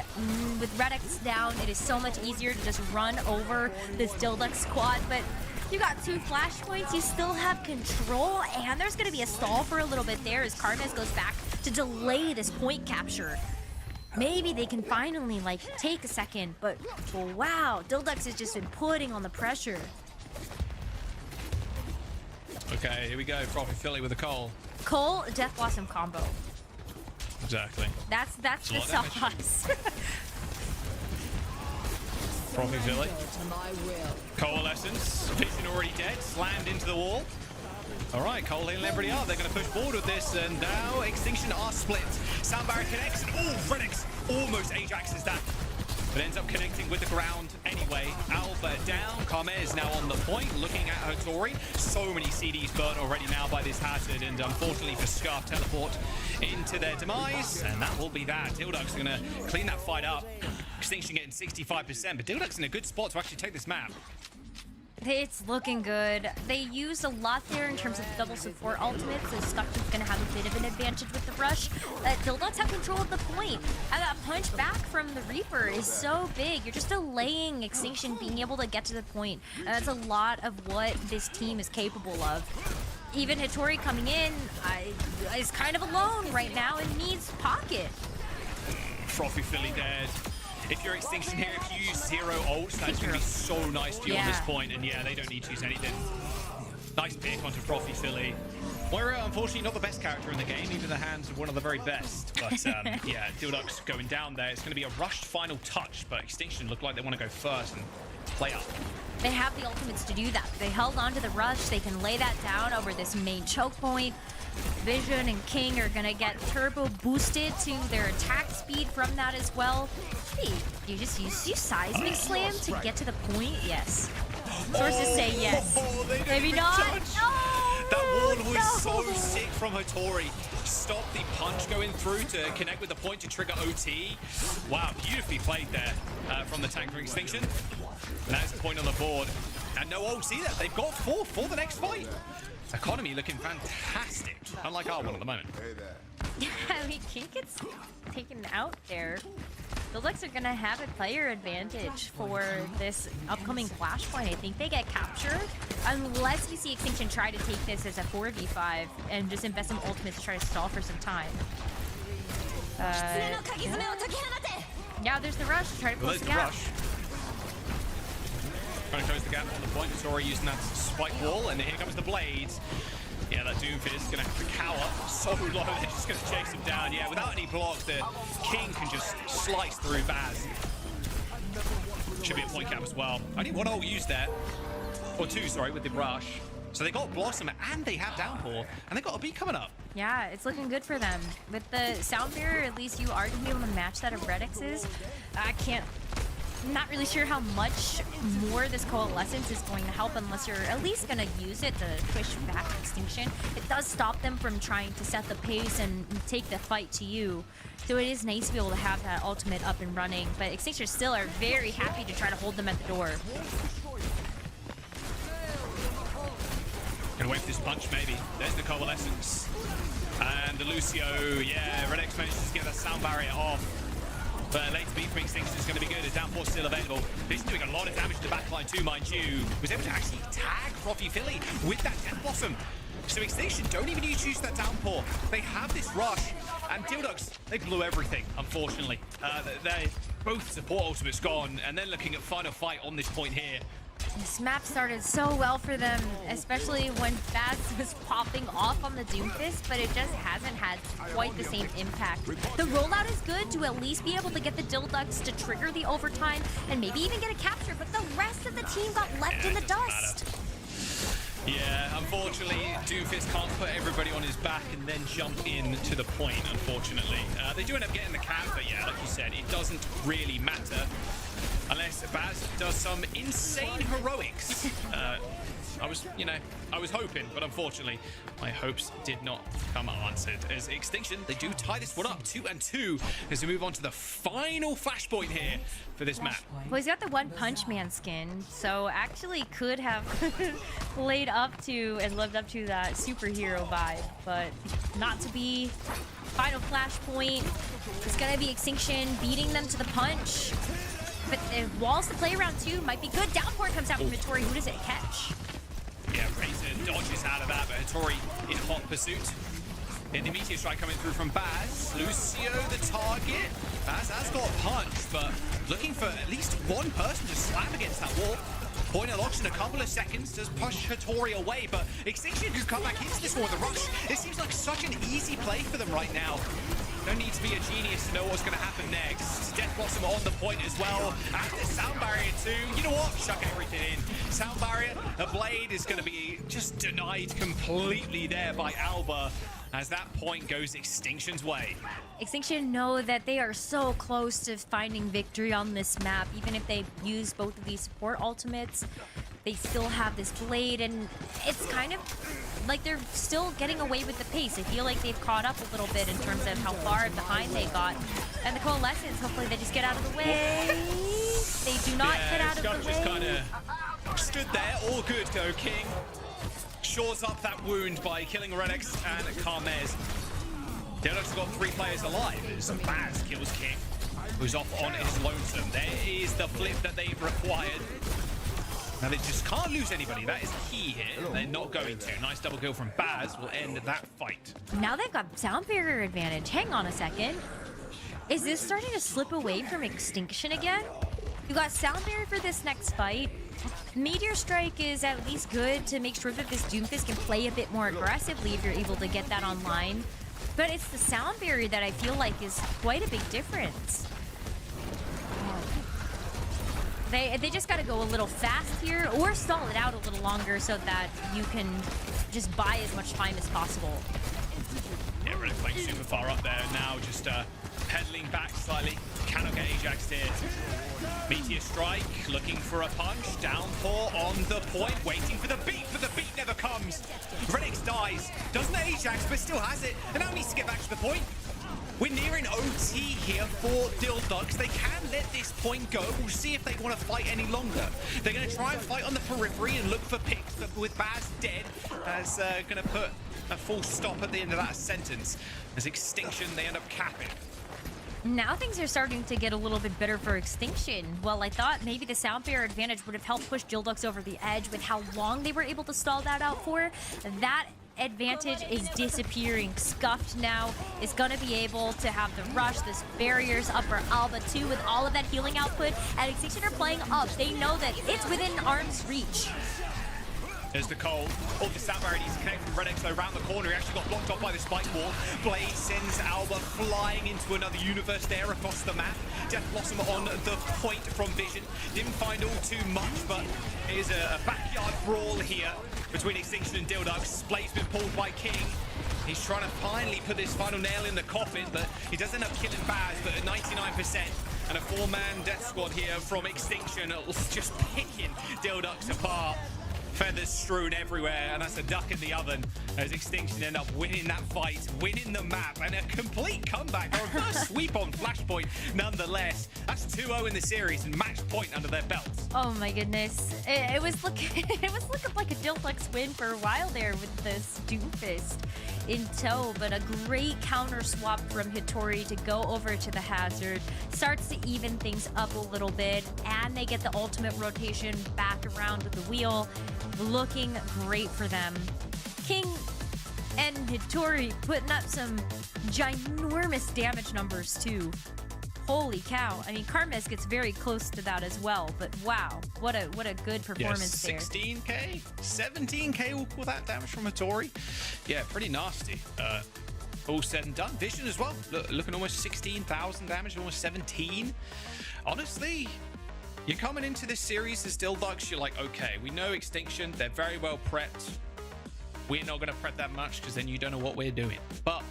With Redx down, it is so much easier to just run over this Dhillducks squad, but you got 2 flashpoints, you still have control, and there's going to be a stall for a little bit there as Carmes goes back to delay this point capture. Maybe they can finally, like, take a second, but wow, Dhillducks has just been putting on the pressure. Okay, here we go. Frothy Philly with a Cole. Cole, Death Blossom combo. Exactly. That's the sauce. Frothy Philly. Coalescence. Vision already dead. Slammed into the wall. All right, Cole and everybody up. They're going to push forward with this, and now Extinction are split. Soundbarrier connects, and Redx almost Ajaxes that. But ends up connecting with the ground anyway. Alpha down. Carmes now on the point, looking at Hattori. So many CDs burnt already now by this hazard, and unfortunately for Scarf, teleport into their demise, and that will be that. Dhillducks are going to clean that fight up. Extinction getting 65%, but Dhillducks in a good spot to actually take this map. It's looking good. They used a lot there in terms of double support ultimates, so Stuckey's gonna have a bit of an advantage with the rush. Dhillducks have control of the point, and that punch back from the Reaper is so big. You're just delaying Extinction being able to get to the point, and that's a lot of what this team is capable of. Even Hattori coming in is kind of alone right now and needs pocket. Frothy Philly dead. If you're Extinction here, if you use 0 ults, that's going to be so nice for you on this point. And yeah, they don't need to use anything. Nice pick onto Frothy Philly. Moira, unfortunately, not the best character in the game, even in the hands of one of the very best. But yeah, Dhillducks going down there. It's going to be a rushed final touch, but Extinction look like they want to go first and play up. They have the ultimates to do that. They held on to the rush. They can lay that down over this main choke point. Vision and King are gonna get turbo boosted to their attack speed from that as well. Hey, you just use seismic slam to get to the point? Yes. Sources say yes. Maybe not. No! That wall was so sick from Hattori. Stop the punch going through to connect with the point to trigger OT. Wow, beautifully played there from the tank for Extinction. And that's a point on the board. And no ult either. They've got 4 for the next fight. Economy looking fantastic, unlike our one at the moment. Yeah, I mean, King gets taken out there. Dhillducks are going to have a player advantage for this upcoming flashpoint. I think they get captured unless we see Extinction try to take this as a 4v5 and just invest some ultimates to try to stall for some time. Yeah, there's the rush to try to close the gap. Trying to close the gap on the point. It's already using that spike wall, and here comes the blades. Yeah, that Doomfist is going to have to cower so low, they're just going to chase him down. Yeah, without any block, the King can just slice through Baz. Should be a point cap as well. Only 1 ult used there. Or 2, sorry, with the rush. So they got Blossom, and they have Downpour, and they got a beat coming up. Yeah, it's looking good for them. With the Sound Barrier, at least you are going to be able to match that of Redx's. I'm not really sure how much more this Coalescence is going to help unless you're at least going to use it to push back Extinction. It does stop them from trying to set the pace and take the fight to you. So it is nice to be able to have that ultimate up and running, but Extinction still are very happy to try to hold them at the door. Gonna wait for this punch, maybe. There's the Coalescence. And the Lucio, yeah, Redx manages to get that Sound Barrier off. But later beat from Extinction is going to be good. His Downpour still available. He's doing a lot of damage to the backline too, mind you. Was able to actually tag Frothy Philly with that Death Blossom. So Extinction don't even need to use that Downpour. They have this rush. And Dhillducks, they blew everything, unfortunately. They both support ultimates gone. And then looking at final fight on this point here. This map started so well for them, especially when Baz was popping off on the Doomfist, but it just hasn't had quite the same impact. The rollout is good to at least be able to get the Dhillducks to trigger the overtime and maybe even get a capture, but the rest of the team got left in the dust. Yeah, unfortunately, Doomfist can't put everybody on his back and then jump in to the point, unfortunately. They do end up getting the cap, but yeah, like you said, it doesn't really matter unless Baz does some insane heroics. I was hoping, but unfortunately, my hopes did not come answered. As Extinction, they do tie this one up 2-2 as we move on to the final flashpoint here for this map. Well, he's got the One Punch Man skin, so actually could have played up to and lived up to that superhero vibe, but not to be. Final flashpoint. It's gonna be Extinction beating them to the punch. But the walls to play around too might be good. Downpour comes out from Hattori. Who does it catch? Yeah, Razor dodges out of that, but Hattori in hot pursuit. In the Meteor Strike coming through from Baz. Lucio the target. Baz has got a punch, but looking for at least one person to slam against that wall. Point locks in a couple of seconds to push Hattori away, but Extinction can come back into this one with a rush. It seems like such an easy play for them right now. No need to be a genius to know what's going to happen next. Death Blossom on the point as well. After Sound Barrier too. You know what? Chuck everything in. Sound Barrier, a blade is going to be just denied completely there by Alba as that point goes Extinction's way. Extinction know that they are so close to finding victory on this map. Even if they use both of these support ultimates, they still have this blade, and it's kind of like they're still getting away with the pace. I feel like they've caught up a little bit in terms of how far behind they got. And the Coalescence, hopefully they just get out of the way. They do not get out of the way. Just kind of stood there, all good though. King shores up that wound by killing Renix and Carmez. Dhillducks got 3 players alive as Baz kills King, who's off on his lonesome. There is the flip that they've required. Now they just can't lose anybody. That is key here. They're not going to. Nice double kill from Baz will end that fight. Now they've got sound barrier advantage. Hang on a second. Is this starting to slip away from Extinction again? You got sound barrier for this next fight. Meteor Strike is at least good to make sure that this Doomfist can play a bit more aggressively if you're able to get that online. But it's the sound barrier that I feel like is quite a big difference. They just got to go a little fast here or stall it out a little longer so that you can just buy as much time as possible. Yeah, really playing super far up there now, just pedaling back slightly. Cannot get Ajax here. Meteor Strike looking for a punch. Downpour on the point, waiting for the beat, but the beat never comes. Renix dies, doesn't Ajax, but still has it, and now needs to get back to the point. We're nearing OT here for Dill Ducks. They can let this point go. We'll see if they want to fight any longer. They're going to try and fight on the periphery and look for picks, but with Baz dead, that's going to put a full stop at the end of that sentence. As Extinction, they end up capping. Now things are starting to get a little bit better for Extinction. Well, I thought maybe the sound barrier advantage would have helped push Dhillducks over the edge with how long they were able to stall that out for. That advantage is disappearing. Scuffed now is going to be able to have the rush. This barrier's up for Alba too with all of that healing output. And Extinction are playing up. They know that it's within arm's reach. There's the Cole. Oh, the sound barrier needs to connect from Renix though around the corner. He actually got blocked off by the spike wall. Blade sends Alba flying into another universe there across the map. Death Blossom on the point from Vision. Didn't find all too much, but it is a backyard brawl here between Extinction and Dhillducks. Blade's been pulled by King. He's trying to finally put this final nail in the coffin, but he does end up killing Baz, but at 99%. And a 4-man death squad here from Extinction, just picking Dhillducks apart. Feathers strewn everywhere, and that's a duck in the oven as Extinction end up winning that fight, winning the map, and a complete comeback, or a first sweep on Flashpoint nonetheless. That's 2-0 in the series and match point under their belts. Oh my goodness. It was looking like a Dhillducks win for a while there with this Doomfist in tow, but a great counter swap from Hattori to go over to the Hazard starts to even things up a little bit, and they get the ultimate rotation back around with the wheel. Looking great for them. King and Hattori putting up some ginormous damage numbers too. Holy cow. I mean, Karmas gets very close to that as well, but wow, what a good performance there. 16k? 17k will call that damage from Hattori. Yeah, pretty nasty. All said and done. Vision as well. Looking almost 16,000 damage, almost 17. Honestly, you're coming into this series as Dhillducks, you're like, okay, we know Extinction, they're very well prepped. We're not going to prep that much because then you don't know what we're doing. But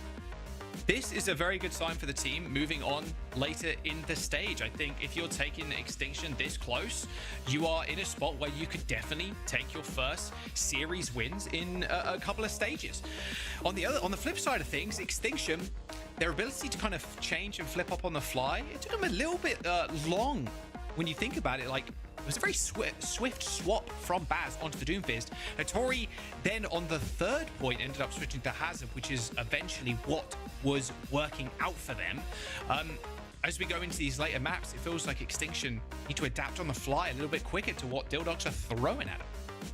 this is a very good sign for the team moving on later in the stage. I think if you're taking Extinction this close, you are in a spot where you could definitely take your first series wins in a couple of stages. On the flip side of things, Extinction, their ability to kind of change and flip up on the fly, it took them a little bit long when you think about it. Like, it was a very swift swap from Baz onto the Doomfist. Hattori then on the third point ended up switching to Hazard, which is eventually what was working out for them. As we go into these later maps, it feels like Extinction need to adapt on the fly a little bit quicker to what Dhillducks are throwing at them.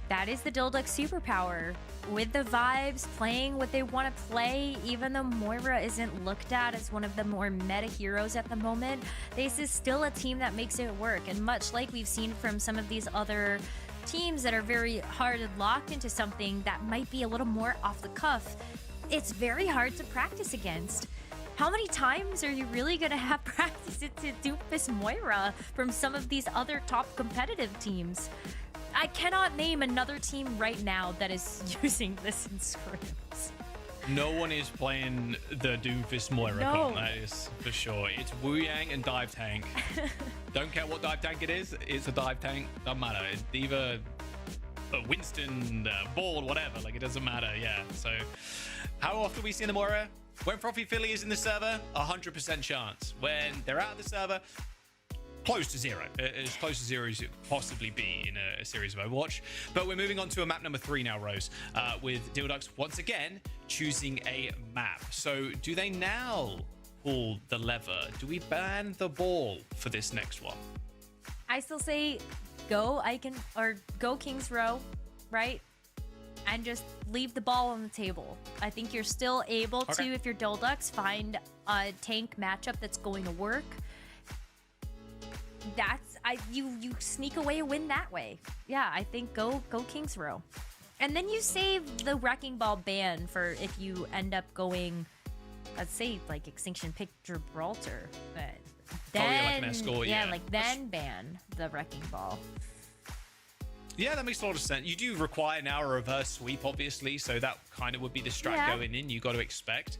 That is the Dhillducks superpower. With the vibes, playing what they want to play, even though Moira isn't looked at as one of the more meta heroes at the moment, this is still a team that makes it work. And much like we've seen from some of these other teams that are very hard and locked into something that might be a little more off the cuff, it's very hard to practice against. How many times are you really going to have practice to Doomfist Moira from some of these other top competitive teams? I cannot name another team right now that is using this in scrims. No one is playing the Doomfist Moira comp, that is for sure. It's Wu Yang and Dive Tank. Don't care what Dive Tank it is, it's a Dive Tank. Doesn't matter. It's either Winston, Ball, whatever. Like, it doesn't matter, yeah. So, how often we see the Moira? When Frothy Philly is in the server, 100% chance. When they're out of the server, close to zero, as close to zero as you could possibly be in a series of Overwatch. But we're moving on to a map number 3 now, Rose, with Dhillducks once again choosing a map. So do they now pull the lever? Do we ban the ball for this next one? I still say go go King's Row, right? And just leave the ball on the table. I think you're still able to, if you're Dhillducks, find a tank matchup that's going to work. You sneak away a win that way. Yeah, I think go King's Row. And then you save the Wrecking Ball ban for if you end up going, let's say, like Extinction picked Gibraltar. But then, like an escort, then ban the Wrecking Ball. Yeah, that makes a lot of sense. You do require now a reverse sweep, obviously, so that kind of would be the strat going in. You got to expect.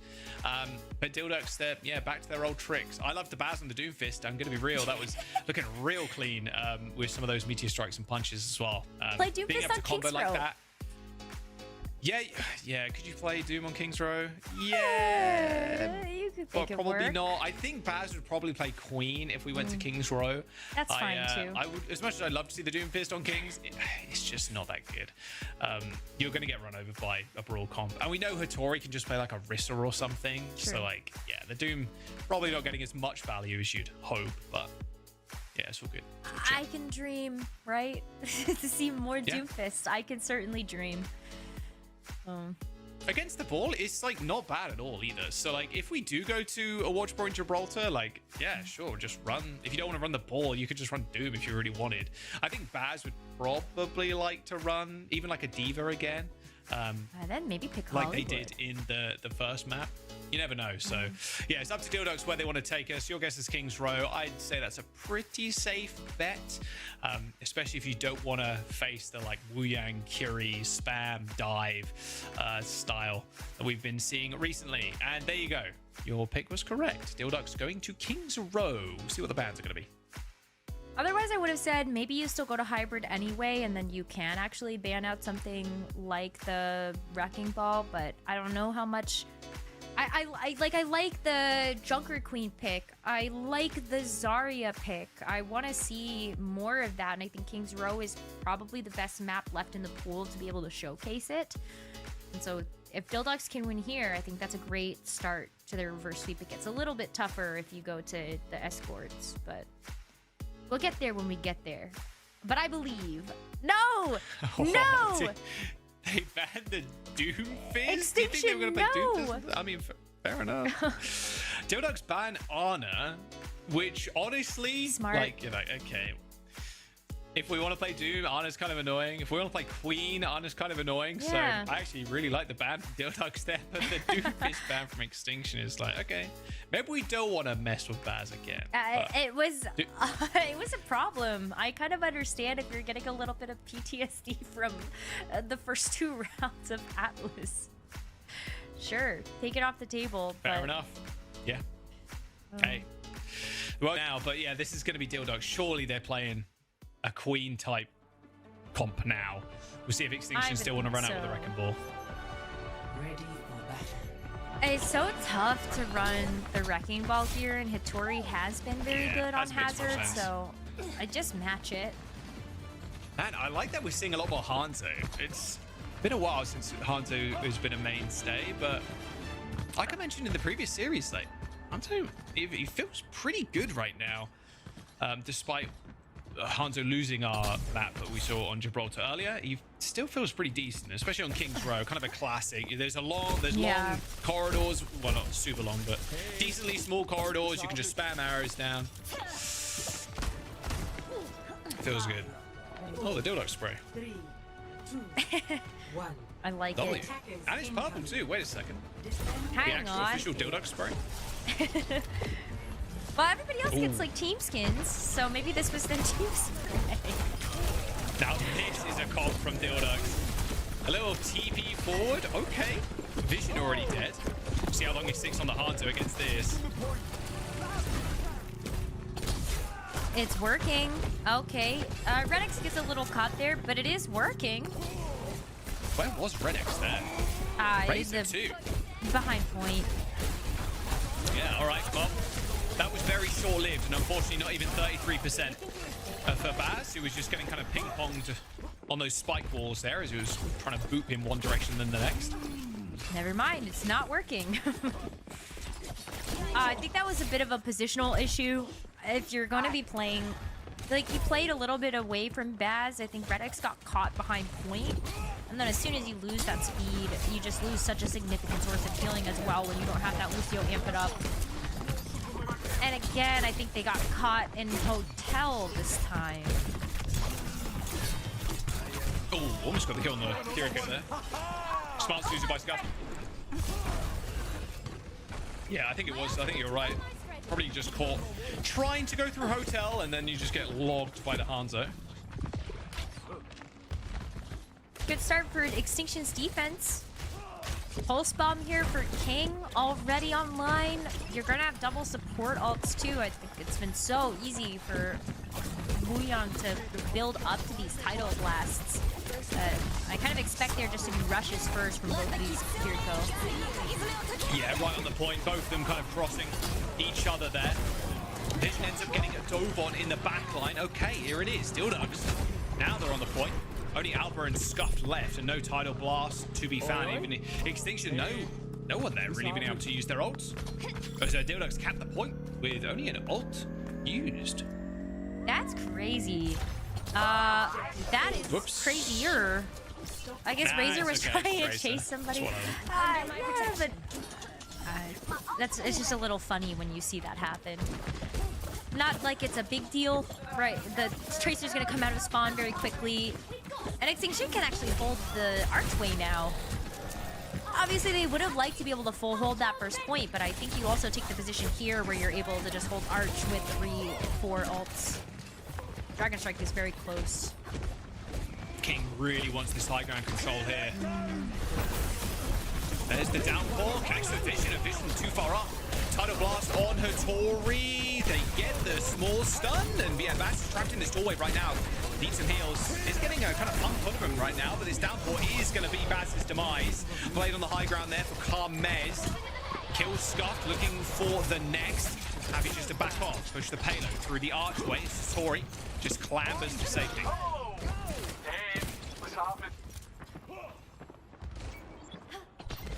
But Dhillducks, they're back to their old tricks. I love the Baz and the Doomfist. I'm going to be real. That was looking real clean with some of those meteor strikes and punches as well. Play Doomfist being able to on combo King's like Row. that. Yeah. Could you play Doom on King's Row? Yeah. You could But make it probably work. not. I think Baz would probably play Queen if we went to King's Row. That's fine too. I would, as much as I'd love to see the Doomfist on Kings, it's just not that good. You're going to get run over by a Brawl comp. And we know Hattori can just play like a Rissa or something. True. So like, yeah, the Doom probably not getting as much value as you'd hope, but yeah, it's all good. It's all chill. I can dream, right? To see more Doomfist. I can certainly dream. Against the ball, it's like not bad at all either. So like if we do go to a watch point Gibraltar, like yeah, sure, just run. If you don't want to run the ball, you could just run Doom if you really wanted. I think Baz would probably like to run even like a Diva again. Then maybe pick like Hollywood. they did in the first map. You never know. So yeah, it's up to Dhillducks where they want to take us. Your guess is King's Row. I'd say that's a pretty safe bet, especially if you don't want to face the like Wu Yang, Curie, spam, dive style that we've been seeing recently. And there you go. Your pick was correct. Dhillducks going to King's Row. We'll see what the bans are going to be. Otherwise, I would have said maybe you still go to hybrid anyway, and then you can actually ban out something like the Wrecking Ball, but I don't know how much. I like the Junker Queen pick. I like the Zarya pick. I want to see more of that, and I think King's Row is probably the best map left in the pool to be able to showcase it. And so if Dhillducks can win here, I think that's a great start to their reverse sweep. It gets a little bit tougher if you go to the Esports, but we'll get there when we get there. But I believe. No! No! They banned the Doomfist? Extinction, Do you think they were going to play no! Doomfist? I mean, fair enough. Dhillducks ban Ana. which honestly, Smart. like, you know, okay. If we want to play Doom, Ana's kind of annoying. If we want to play Queen, Ana's kind of annoying. Yeah. So I actually really like the ban from Dhillducks there, but the Doomfist ban from Extinction is like, okay, maybe we don't want to mess with Baz again. It was a problem. I kind of understand if you're getting a little bit of PTSD from the first 2 rounds of Atlas. Sure, take it off the table. Fair enough. Yeah. Hey. Well, now, but yeah, this is going to be Dhillducks. Surely they're playing a Queen type comp now. We'll see if Extinction still want to run out with the Wrecking Ball. It's so tough to run the Wrecking Ball here, and Hattori has been very good on Hazard, so I just match it. And I like that we're seeing a lot more Hanzo. It's been a while since Hanzo has been a mainstay, but like I mentioned in the previous series, like Hanzo, he feels pretty good right now, despite Hanzo losing our map that we saw on Gibraltar earlier. He still feels pretty decent, especially on King's Row, kind of a classic. There's long corridors, well, not super long, but decently small corridors. You can just spam arrows down. Feels good. Oh, the Dhillducks spray. 3, 2, 1. I like Lovely. it. And it's purple too. Wait a second. The Hang actual on. official Dhillducks spray. Well, everybody else gets like team skins, so maybe this was the team spray. Now this is a comp from Dhillducks. A little TP forward. Okay. Vision already dead. See how long he sticks on the Hanzo against this. It's working. Okay. Redix gets a little caught there, but it is working. Where was Redix there? Razor too. Behind point. Yeah, all right. Well, that was very short-lived, and unfortunately not even 33% for Baz, who was just getting kind of ping-ponged on those spike walls there as he was trying to boop in one direction than the next. Never mind, it's not working. I think that was a bit of a positional issue. If you're going to be playing, like, he played a little bit away from Baz. I think Redix got caught behind point. And then as soon as you lose that speed, you just lose such a significant source of healing as well when you don't have that Lucio amp it up. And again, I think they got caught in Hotel this time. Oh, almost got the kill on the Kiriko there. Smart Susie by Scuff. Yeah, I think it was. I think you're right. Probably just caught trying to go through Hotel, and then you just get logged by the Hanzo. Good start for Extinction's defense. Pulse Bomb here for King already online. You're gonna have double support ults too. I think it's been so easy for Bouillon to build up to these title blasts. I kind of expect there just to be rushes first from both of these Kiriko. Yeah, right on the point. Both of them kind of crossing each other there. Vision ends up getting a dove on in the back line. Okay, here it is. Dhillducks. Now they're on the point. Only Alba and Scuffed left, and no tidal blast to be found. Even Extinction, no one there really been able to use their ults. But Dhillducks capped the point with only an ult used. That's crazy. That is crazier. I guess Razor was trying to chase somebody. Yeah, but it's just a little funny when you see that happen. Not like it's a big deal, right? The Tracer's gonna come out of spawn very quickly. And Extinction can actually hold the archway now. Obviously, they would have liked to be able to full hold that first point, but I think you also take the position here where you're able to just hold arch with 3-4 ults. Dragon Strike is very close. King really wants this high ground control here. There's the downfall. Connects the Vision. A Vision too far up. Tidal Blast on Hattori. They get the small stun. And yeah, Bass is trapped in this doorway right now. Needs some heals. Is getting a kind of pump on him right now, but this downfall is going to be Bass's demise. Blade on the high ground there for Carmez. Kills Scuffed, looking for the next. Happy just to back off, push the payload through the archway. Hattori just clambers to safety.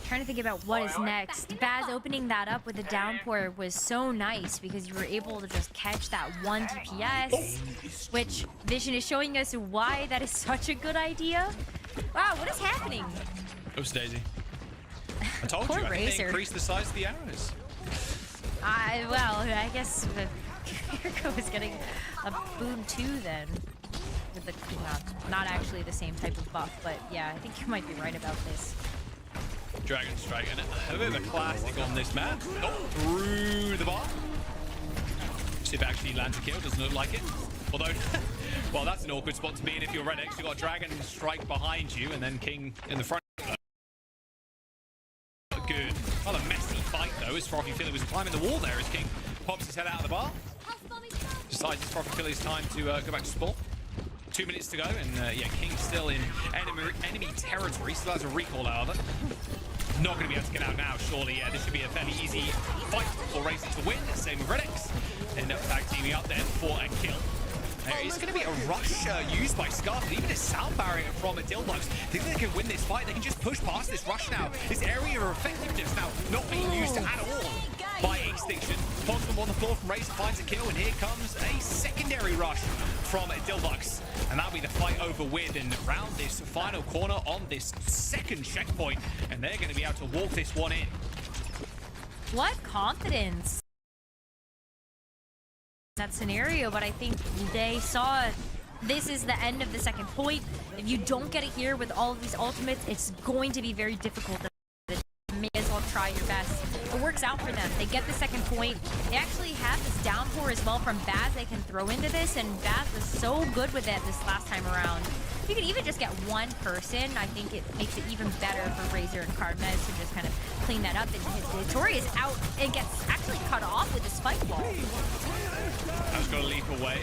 Trying to think about what is next. Baz opening that up with a downpour was so nice because you were able to just catch that 1 DPS, which Vision is showing us why that is such a good idea. Wow, what is happening? Oops, Daisy. I told you, I think they increased the size of the arrows. Well, I guess Mirko is getting a boon too then. With the not actually the same type of buff, but yeah, I think you might be right about this. Dragon Strike, and a bit of a classic on this map. Not through the bar. See if it actually lands a kill, doesn't look like it. Although, well, that's an awkward spot to be in if you're Red X. You've got Dragon Strike behind you, and then King in the front. Good. Not a messy fight, though, as Frothy Philly was climbing the wall there as King pops his head out of the bar. Decides it's Frothy Philly's time to go back to spawn. 2 minutes to go, and yeah, King still in enemy territory. Still has a recall out of it. Not going to be able to get out now, surely. Yeah, this should be a fairly easy fight for Razor to win. Same with Red X. End up tag teaming up there for a kill. It's going to be a rush used by Scarf, and even a sound barrier from Dill Ducks. Think they can win this fight. They can just push past this rush now. This area of effectiveness now not being used at all by Extinction. Pogsom on the floor from Razor finds a kill, and here comes a secondary rush from Dhillducks. And that'll be the fight over with and round this final corner on this second checkpoint. And they're going to be able to walk this one in. What confidence that scenario, but I think they saw this is the end of the second point. If you don't get it here with all of these ultimates, it's going to be very difficult. May as well try your best. It works out for them. They get the second point. They actually have this downpour as well from Baz they can throw into this, and Baz was so good with it this last time around. If you could even just get one person, I think it makes it even better for Razor and Carmez to just kind of clean that up. And Tori is out and gets actually cut off with the spike wall. That's got to leap away.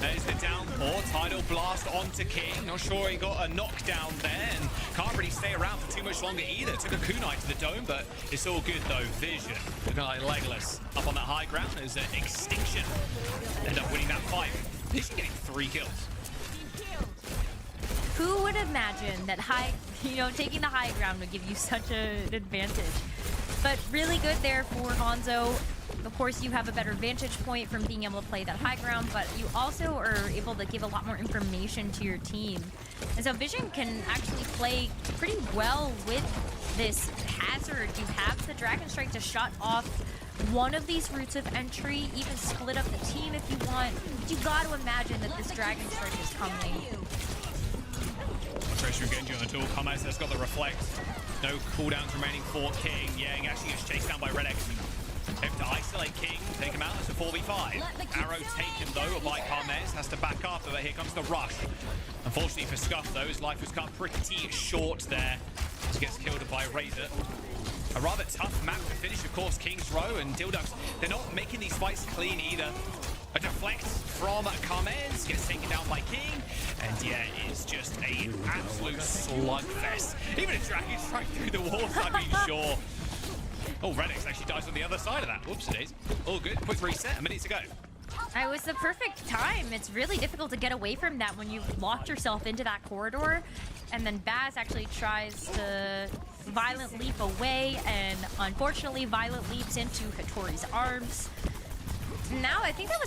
There's the downpour, Tidal Blast onto King. Not sure he got a knockdown there and can't really stay around for too much longer either. Took a kunai to the dome, but it's all good though. Vision, looking like Legolas. Up on that high ground is Extinction. End up winning that fight. Vision getting 3 kills. Who would imagine that taking the high ground would give you such an advantage? But really good there for Hanzo. Of course, you have a better vantage point from being able to play that high ground, but you also are able to give a lot more information to your team. And so Vision can actually play pretty well with this hazard. You have the Dragon Strike to shut off one of these routes of entry, even split up the team if you want. But you got to imagine that this Dragon Strike is coming. Tracer Genji on the tool. Carmez has got the reflect. No cooldowns remaining for King. Yeah, he actually gets chased down by Red X. Have to isolate King, take him out. It's a 4v5. Arrow taken though by Carmez, has to back up, but here comes the rush. Unfortunately for Scuff though, his life was cut pretty short there. He gets killed by Razor. A rather tough map to finish, of course. King's Row and Dhillducks, they're not making these fights clean either. A deflect from Carmez gets taken down by King, and yeah, it's just an absolute slugfest. Even a Dragon Strike through the walls, I'd be sure. Oh, Red X actually dies on the other side of that. Whoops, it is. All good. Quick reset, a minute to go. It was the perfect time. It's really difficult to get away from that when you've locked yourself into that corridor. And then Baz actually tries to violent leap away, and unfortunately violent leaps into Hattori's arms. Now, I think that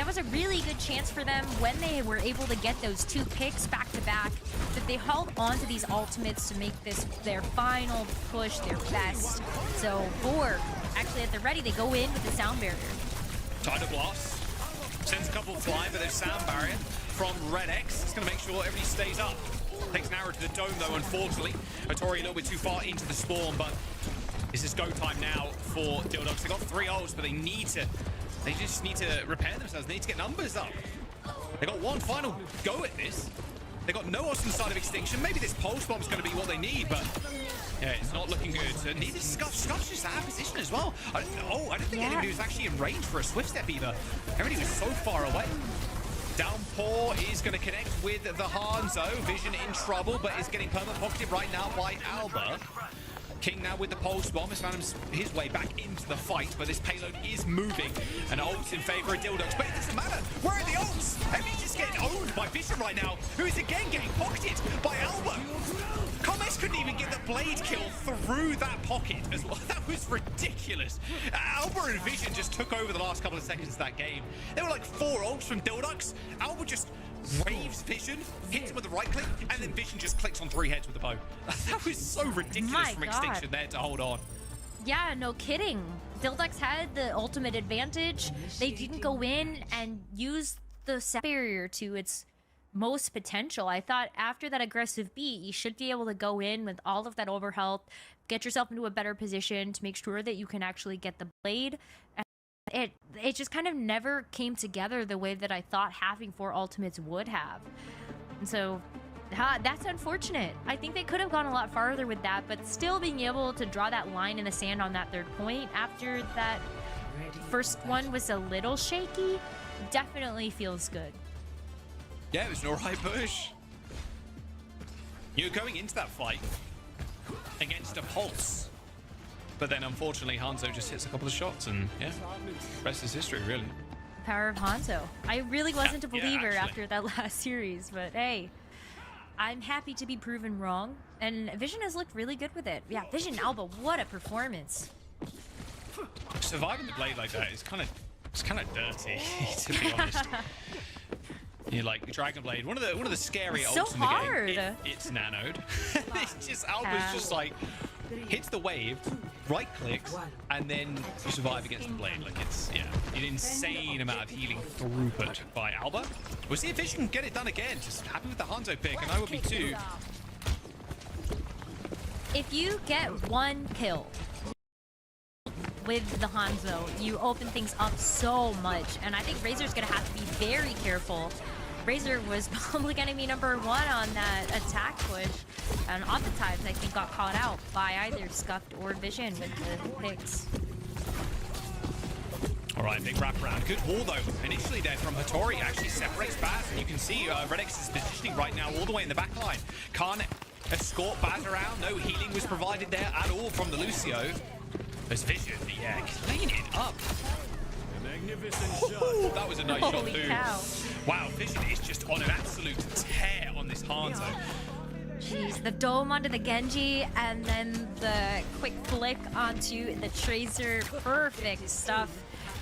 was a really good chance for them when they were able to get those 2 picks back to back, that they held on to these ultimates to make this their final push, their best. So, Borg, actually at the ready, they go in with the sound barrier. Tidal Blast sends a couple flying, but there's sound barrier from Red X. It's going to make sure everybody stays up. Takes an arrow to the dome, though, unfortunately. Hattori a little bit too far into the spawn, but this is go time now for Dhillducks. They got 3 ults, but they just need to repair themselves. They need to get numbers up. They got one final go at this. They got no ults inside of Extinction. Maybe this pulse bomb's going to be what they need, but yeah, it's not looking good. So neither Scuff. Scuff's just out of position as well. I don't think anybody was actually in range for a swift step either. Everybody was so far away. Downpour is going to connect with the Hanzo. Vision in trouble, but is getting permanent pocketed right now by Alba. King now with the pulse bomb has found his way back into the fight, but this payload is moving. And ults in favor of Dhillducks, but it doesn't matter. Where are the ults? He's just getting owned by Vision right now, who is again getting pocketed by Alba. Carmez couldn't even get the blade kill through that pocket as well. That was ridiculous. Alba and Vision just took over the last couple of seconds of that game. There were like 4 ults from Dhillducks. Alba just waves Vision, hits him with the right click, and then Vision just clicks on 3 heads with the bow. That was so ridiculous from Extinction there to hold on. Yeah, no kidding. Dhillducks had the ultimate advantage. They didn't go in and use the barrier to its most potential. I thought after that aggressive beat, you should be able to go in with all of that overhealth, get yourself into a better position to make sure that you can actually get the blade. And it just kind of never came together the way that I thought having 4 ultimates would have. And so that's unfortunate. I think they could have gone a lot farther with that, but still being able to draw that line in the sand on that 3rd point after that first one was a little shaky definitely feels good. Yeah, it was an alright push. You're going into that fight against a pulse. But then unfortunately Hanzo just hits a couple of shots and yeah, rest is history really. Power of Hanzo. I really wasn't a believer after that last series, but hey, I'm happy to be proven wrong. And Vision has looked really good with it. Yeah, Vision Alba, what a performance. Surviving the blade like that is kind of dirty, to be honest. You like Dragon Blade, one of the scary ults in the game. It's nanoed. It's just Alba's just like hits the wave, right clicks, and then you survive against the blade. Like it's an insane amount of healing throughput by Alba. We'll see if Vision can get it done again. Just happy with the Hanzo pick, and I would be too. If you get 1 kill with the Hanzo, you open things up so much, and I think Razor's gonna have to be very careful. Razor was public enemy #1 on that attack push, and oftentimes I think got caught out by either Scuffed or Vision with the picks. All right, big wraparound. Good wall though. Initially there from Hattori actually separates Baz, and you can see Redx is positioning right now all the way in the back line. Can't escort Baz around. No healing was provided there at all from the Lucio. There's Vision, yeah, clean it up. Ooh, that was a nice shot too. Cow. Wow, Vision is just on an absolute tear on this Hanzo. Jeez, the dome onto the Genji, and then the quick flick onto the Tracer. Perfect stuff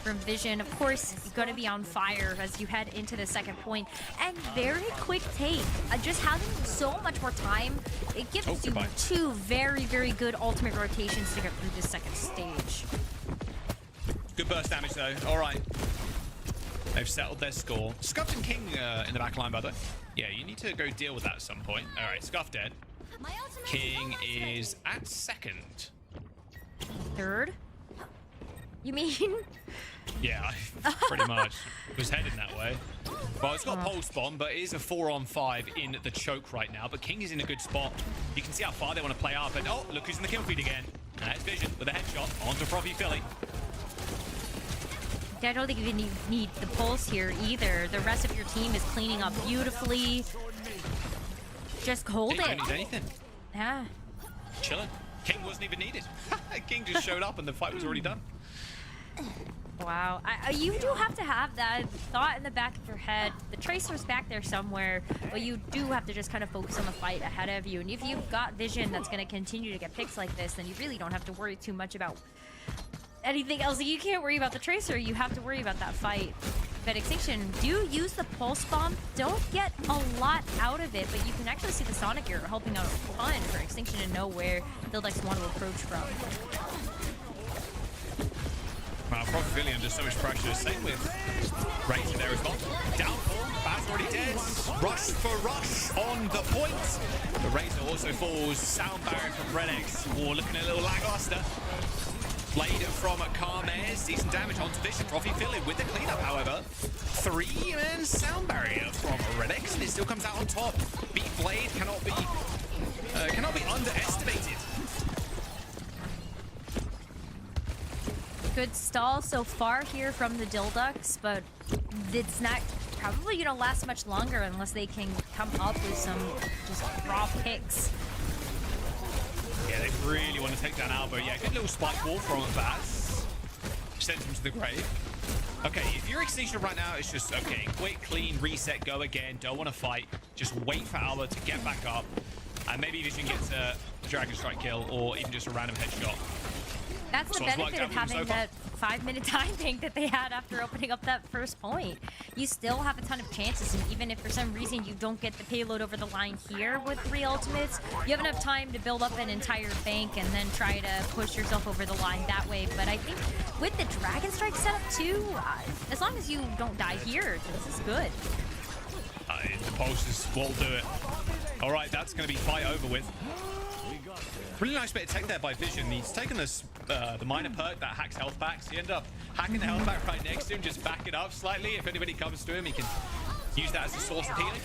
from Vision. Of course, you're going to be on fire as you head into the 2nd point. And very quick take. Just having so much more time, it gives you 2 very, very good ultimate rotations to get through this 2nd stage. Good burst damage though. All right. They've settled their score. Scuffed and King in the back line, by the way. Yeah, you need to go deal with that at some point. All right, Scuff dead. King is at 2nd. 3rd? You mean? Yeah, pretty much. It was heading that way. Well, it's got Pulse Bomb, but it is a 4-on-5 in the choke right now. But King is in a good spot. You can see how far they want to play up. And oh, look who's in the kill feed again. That's Vision with a headshot onto Frothy Philly. I don't think you need the pulse here either. The rest of your team is cleaning up beautifully. Just hold it. Don't need anything. Yeah. Chilling. King wasn't even needed. King just showed up and the fight was already done. Wow. You do have to have that thought in the back of your head. The Tracer's back there somewhere, but you do have to just kind of focus on the fight ahead of you. And if you've got Vision that's going to continue to get picks like this, then you really don't have to worry too much about anything else. You can't worry about the Tracer. You have to worry about that fight. But Extinction do use the Pulse Bomb. Don't get a lot out of it, but you can actually see the Sonic Gear helping out a ton for Extinction to know where Dhillducks want to approach from. Wow, Frothy under so much pressure. Same with Razor there as well. Downfall, Baz already dead. Rush for Rush on the point. The Razor also falls. Sound barrier from Redx. Oh, looking a little lackluster. Blade from Carmez. Decent damage onto Vision. Frothy Philly with the cleanup, however. 3-man sound barrier from Redx, and it still comes out on top. Beat Blade cannot be underestimated. Good stall so far here from the Dhillducks, but it's not probably gonna last much longer unless they can come up with some just raw picks. Yeah, they really want to take down Alba. Yeah, good little spike wall from Baz. Sends him to the grave. Okay, if you're Extinction right now, it's just, okay, quick, clean, reset, go again. Don't want to fight. Just wait for Alba to get back up. And maybe Vision gets a Dragon Strike kill or even just a random headshot. That's the So it's worked benefit out of for them so having far. that 5-minute time bank that they had after opening up that first point. You still have a ton of chances, and even if for some reason you don't get the payload over the line here with 3 ultimates, you have enough time to build up an entire bank and then try to push yourself over the line that way. But I think with the Dragon Strike setup too, as long as you don't die here, this is good. The pulses will do it. All right, that's going to be fight over with. Really nice bit of tech there by Vision. He's taken this the minor perk that hacks health packs. He ended up hacking the health pack right next to him, just back it up slightly. If anybody comes to him, he can use that as a source of healing.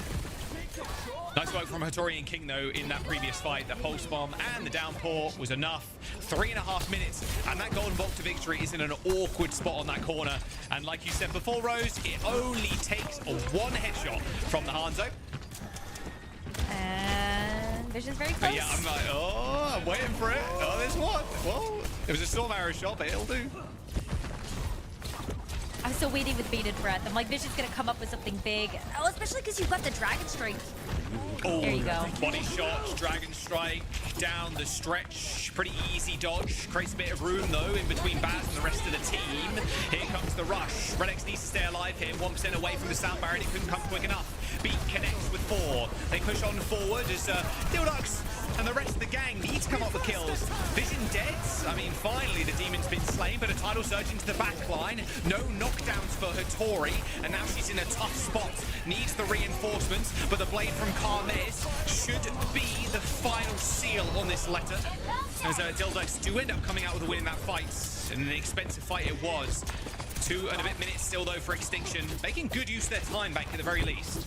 Nice work from Hattori and King, though, in that previous fight. The pulse bomb and the downpour was enough. 3.5 minutes, and that golden vault to victory is in an awkward spot on that corner. And like you said before, Rose, it only takes a 1 headshot from the Hanzo. And Vision's very close. Yeah, I'm like, oh, I'm waiting for it. Oh, there's one. Well, it was a storm arrow shot, but it'll do. I'm still waiting with bated breath. I'm like, Vision's gonna come up with something big. Oh, especially because you've got the Dragon Strike. Oh, There you go. Body shot, Dragon Strike, down the stretch. Pretty easy dodge. Creates a bit of room, though, in between Baz and the rest of the team. Here comes the rush. Redex needs to stay alive here. 1% away from the sound barrier. It couldn't come quick enough. Beat connects with 4. They push on forward as Dhillducks and the rest of the gang need to come up with kills. Vision dead. I mean, finally, the demon's been slain, but a tidal surge into the back line. No knockdowns for Hattori, and now she's in a tough spot. Needs the reinforcements, but the blade from Carmes should be the final seal on this letter. As Dhillducks do end up coming out with a win in that fight, and an expensive fight it was. 2 and a bit minutes still, though, for Extinction. Making good use of their time back at the very least.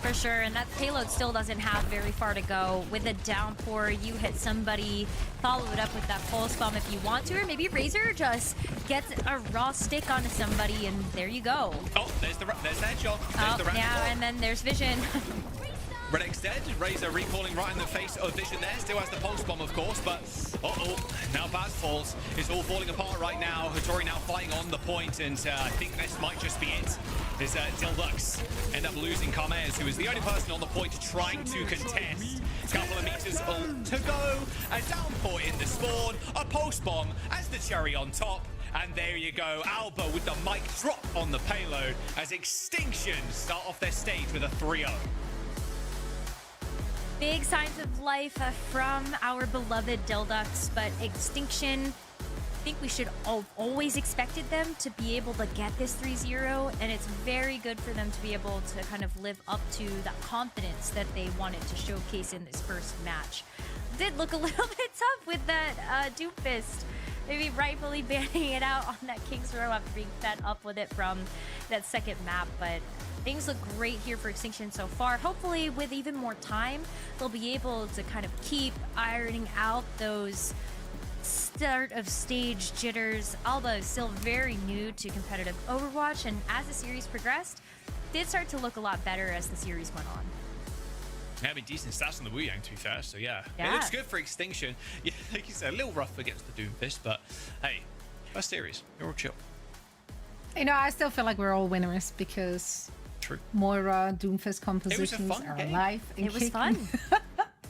For sure, and that payload still doesn't have very far to go. With a downpour, you hit somebody, follow it up with that pulse bomb if you want to, or maybe Razor just gets a raw stick onto somebody, and there you go. Oh, there's the headshot. There's the yeah, round. and then there's Vision. Redex dead. Razor recalling right in the face of Vision there. Still has the pulse bomb, of course, but now Baz falls. It's all falling apart right now. Hattori now fighting on the point, and I think this might just be it. There's Dhillducks end up losing Carmes, who is the only person on the point trying to contest. Couple of meters to go. A downpour in the spawn. A pulse bomb as the cherry on top. And there you go, Alba with the mic drop on the payload as Extinction start off their stage with a 3-0. Big signs of life from our beloved Dhillducks, but Extinction, I think we should always expected them to be able to get this 3-0, and it's very good for them to be able to kind of live up to that confidence that they wanted to showcase in this first match. Did look a little bit tough with that Doomfist. Maybe rightfully banning it out on that King's Row after being fed up with it from that second map, but things look great here for Extinction so far. Hopefully, with even more time, they'll be able to kind of keep ironing out those start of stage jitters. Alba is still very new to competitive Overwatch, and as the series progressed, did start to look a lot better as the series went on. Yeah, I mean, decent stats on the Wu Yang, to be fair, so yeah. Yeah. It looks good for Extinction. Yeah, like you said, a little rough against the Doomfist, but hey, first series, you're all chill. You know, I still feel like we're all winners because True. Moira, Doomfist compositions fun are game. alive. And It was kicking. fun.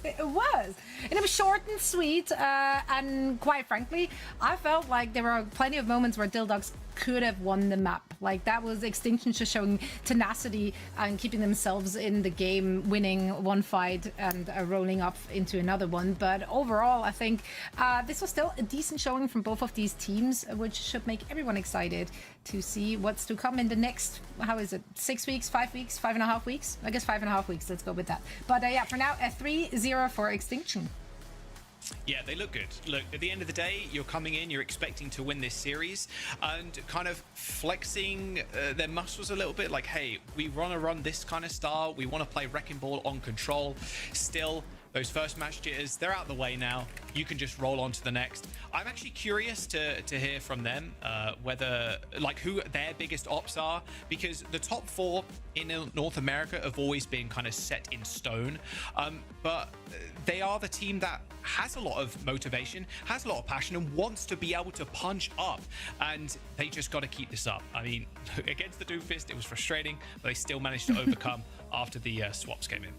It was. And it was short and sweet. And quite frankly, I felt like there were plenty of moments where Dhillducks could have won the map. Like, that was Extinction just showing tenacity and keeping themselves in the game, winning one fight and rolling up into another one. But overall, I think this was still a decent showing from both of these teams, which should make everyone excited to see what's to come in the next, how is it, 6 weeks, 5 weeks, 5.5 weeks? I guess 5.5 weeks. Let's go with that. But yeah, for now, a 3-0 for Extinction. Yeah, they look good. Look, at the end of the day, you're coming in, you're expecting to win this series and kind of flexing their muscles a little bit. Like, hey, we want to run this kind of style. We want to play Wrecking Ball on control. Still, those first match jitters, they're out the way now. You can just roll on to the next. I'm actually curious to hear from them whether, like, who their biggest ops are, because the top 4 in North America have always been kind of set in stone. But they are the team that has a lot of motivation, has a lot of passion, and wants to be able to punch up. And they just got to keep this up. I mean, against the Doomfist, it was frustrating, but they still managed to overcome after the swaps came in.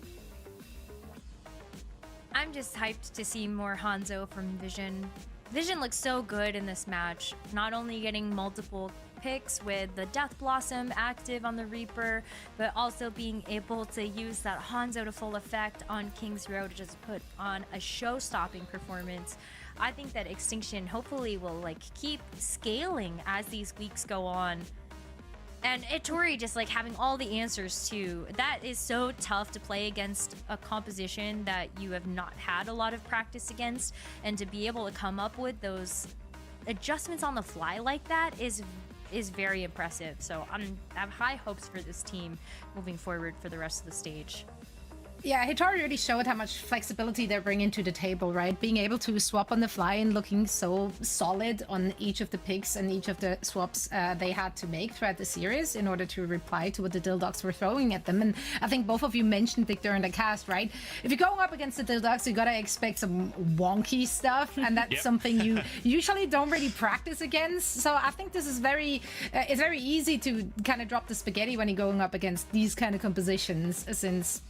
I'm just hyped to see more Hanzo from Vision. Vision looks so good in this match, not only getting multiple picks with the Death Blossom active on the Reaper, but also being able to use that Hanzo to full effect on King's Row to just put on a show-stopping performance. I think that Extinction hopefully will like keep scaling as these weeks go on. And Tori just like having all the answers too. That is so tough to play against a composition that you have not had a lot of practice against, and to be able to come up with those adjustments on the fly like that is very impressive. So I have high hopes for this team moving forward for the rest of the stage. Yeah, Hitori really showed how much flexibility they're bringing to the table, right? Being able to swap on the fly and looking so solid on each of the picks and each of the swaps they had to make throughout the series in order to reply to what the Dill Ducks were throwing at them. And I think both of you mentioned it during the cast, right? If you're going up against the Dill Ducks, you gotta expect some wonky stuff, and that's something you usually don't really practice against. So I think this is it's very easy to kind of drop the spaghetti when you're going up against these kind of compositions, since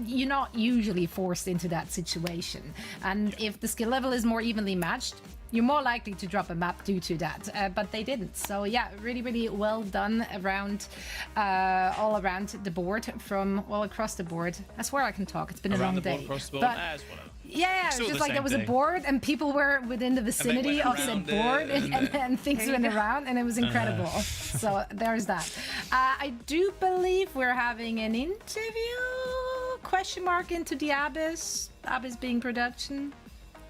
you're not usually forced into that situation. And if the skill level is more evenly matched, you're more likely to drop a map due to that. But they didn't. So yeah, really, really well done around, all around the board, from, well, across the board. I swear I can talk. It's been a long day. Across the board, But yeah, It's it's all just the like same there was a thing. board and people were within the vicinity went of said around board, it, and things went around, and it was incredible. So there's that. I do believe we're having an interview, question mark, into the Abyss. Abyss being production.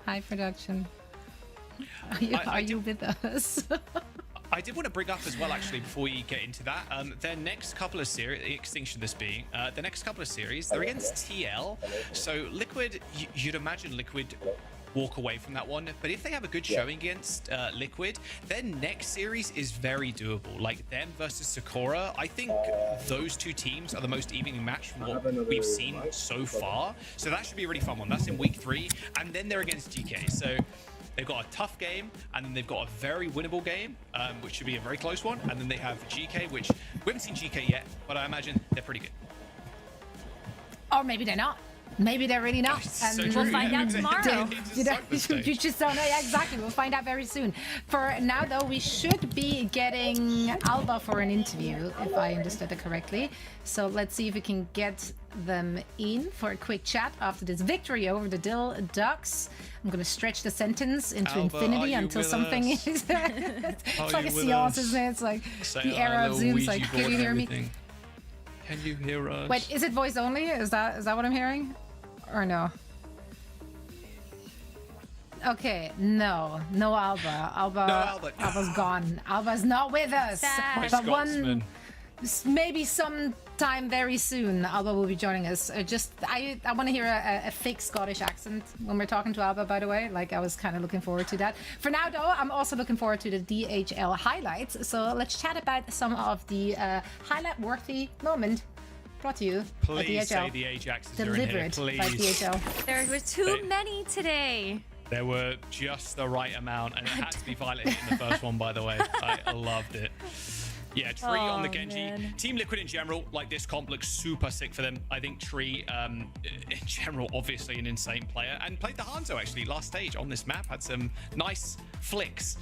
Hi, production. Are you with us? I did want to bring up as well, actually, before we get into that, their next couple of series, Extinction this being, the next couple of series, they're against TL. So Liquid, you'd imagine Liquid walk away from that one, but if they have a good showing against Liquid, their next series is very doable. Like them versus Sakura, I think those two teams are the most evenly matched from what we've seen so far. So that should be a really fun one. That's in week 3, and then they're against GK. So they've got a tough game, and then they've got a very winnable game, which should be a very close one. And then they have GK, which we haven't seen GK yet, but I imagine they're pretty good. Or maybe they're not. Maybe they're really not. So And We'll find out tomorrow. You just don't know. Yeah, exactly. We'll find out very soon. For now, though, we should be getting Alba for an interview, if I understood it correctly. So let's see if we can get them in for a quick chat after this victory over the Dill Ducks. I'm going to stretch the sentence into Alba, infinity are you until with something us? is... it's Are like a you with seance, us? isn't it? It's like Say the era of Zoom. It's like, Ouija can board you and hear me? everything. Can you hear us? Wait, is it voice only? Is that what I'm hearing? Or no? Okay, no Alba. Alba's gone. Alba's not with us. Sad. My But Scotsman. maybe sometime very soon, Alba will be joining us. I want to hear a thick Scottish accent when we're talking to Alba, by the way. Like, I was kind of looking forward to that. For now, though, I'm also looking forward to the DHL highlights. So let's chat about some of the highlight-worthy moment brought to you by Please say DHL. the Ajaxes are in here, Delivered please. by DHL. There were too many today. There were just the right amount, and it had to be Violet in the first one, by the way. I loved it. Yeah, Tree on the Oh, Genji. man. Team Liquid in general, like, this comp looks super sick for them. I think Tree, in general, obviously an insane player, and played the Hanzo, actually, last stage on this map. Had some nice flicks,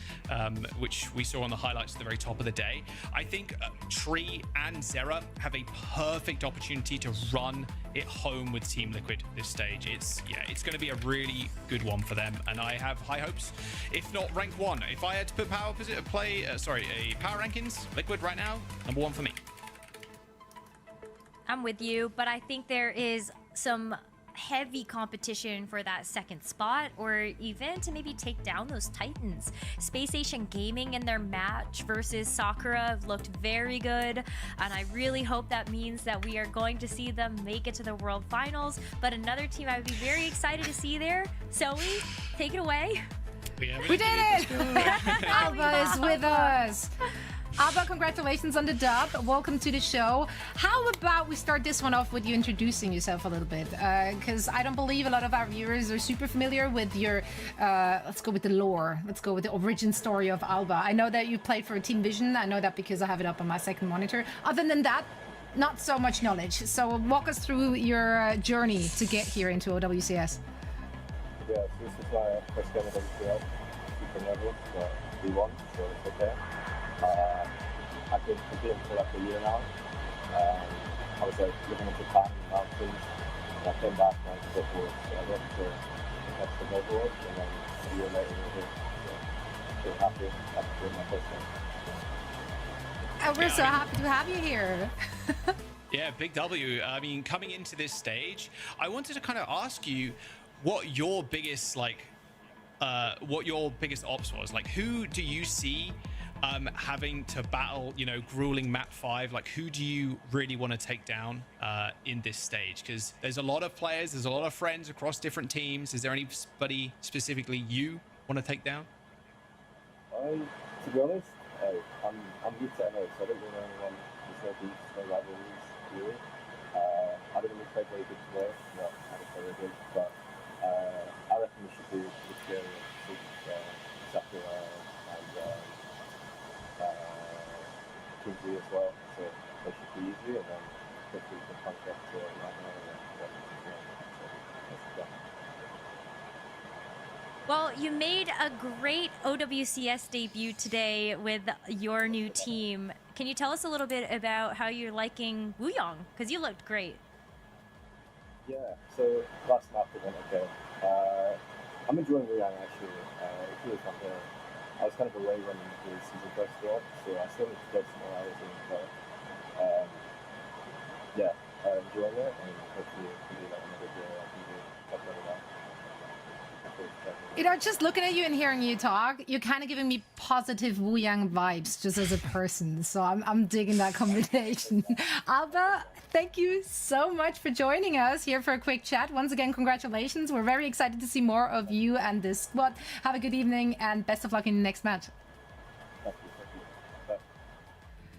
which we saw on the highlights at the very top of the day. I think Tree and Zera have a perfect opportunity to run it home with Team Liquid this stage. It's going to be a really good one for them, and I have high hopes, if not rank 1. If I had to put a power rankings, Liquid right now, number 1 for me. I'm with you, but I think there is some heavy competition for that second spot, or even to maybe take down those Titans. Space Station Gaming in their match versus Sakura looked very good, and I really hope that means that we are going to see them make it to the World Finals. But another team I would be very excited to see there. Zoe, take it away. We did it! Alba is with us. Alba, congratulations on the dub. Welcome to the show. How about we start this one off with you introducing yourself a little bit? Because I don't believe a lot of our viewers are super familiar with your, let's go with the lore. Let's go with the origin story of Alba. I know that you played for Team Vision. I know that because I have it up on my second monitor. Other than that, not so much knowledge. So walk us through your journey to get here into OWCS. Yes, this is my first game of WCS. different levels, but we won, so it's okay. I've been competing for like a year now. I was like living in Japan in the mountains, and I came back and I was bored, so I went to competitive Overwatch, and then a year later we're here. So pretty happy after doing my first one. And we're so happy to have you here. Yeah, big W. I mean, coming into this stage, I wanted to kind of ask you what your biggest ops was. Like, who do you see having to battle, you know, grueling map 5? Like, who do you really want to take down in this stage? Because there's a lot of players, there's a lot of friends across different teams. Is there anybody specifically you want to take down? To be honest, I'm good to NA, so I don't really know anyone. There's no beefs, no rivalries, really. I didn't really play very good today, not very good, but I reckon we should do this year with Sakura and Kingsley as well, so they should be easy, and then hopefully we can punch up to Ragnar and then so that's Well, you made a great OWCS debut today with your new team. Can you tell us a little bit about how you're liking Wooyoung? Because you looked great. Yeah, so last map it went okay. I'm enjoying Wooyoung actually. It feels like I was kind of away when the season first dropped, so I still need to get some more hours in, but yeah, I'm enjoying it, and hopefully it can be like another year I can do top level now. You know, just looking at you and hearing you talk, you're kind of giving me positive Wooyoung vibes just as a person. So I'm digging that combination. Alba, thank you so much for joining us here for a quick chat. Once again, congratulations. We're very excited to see more of you and this squad. Have a good evening and best of luck in the next match.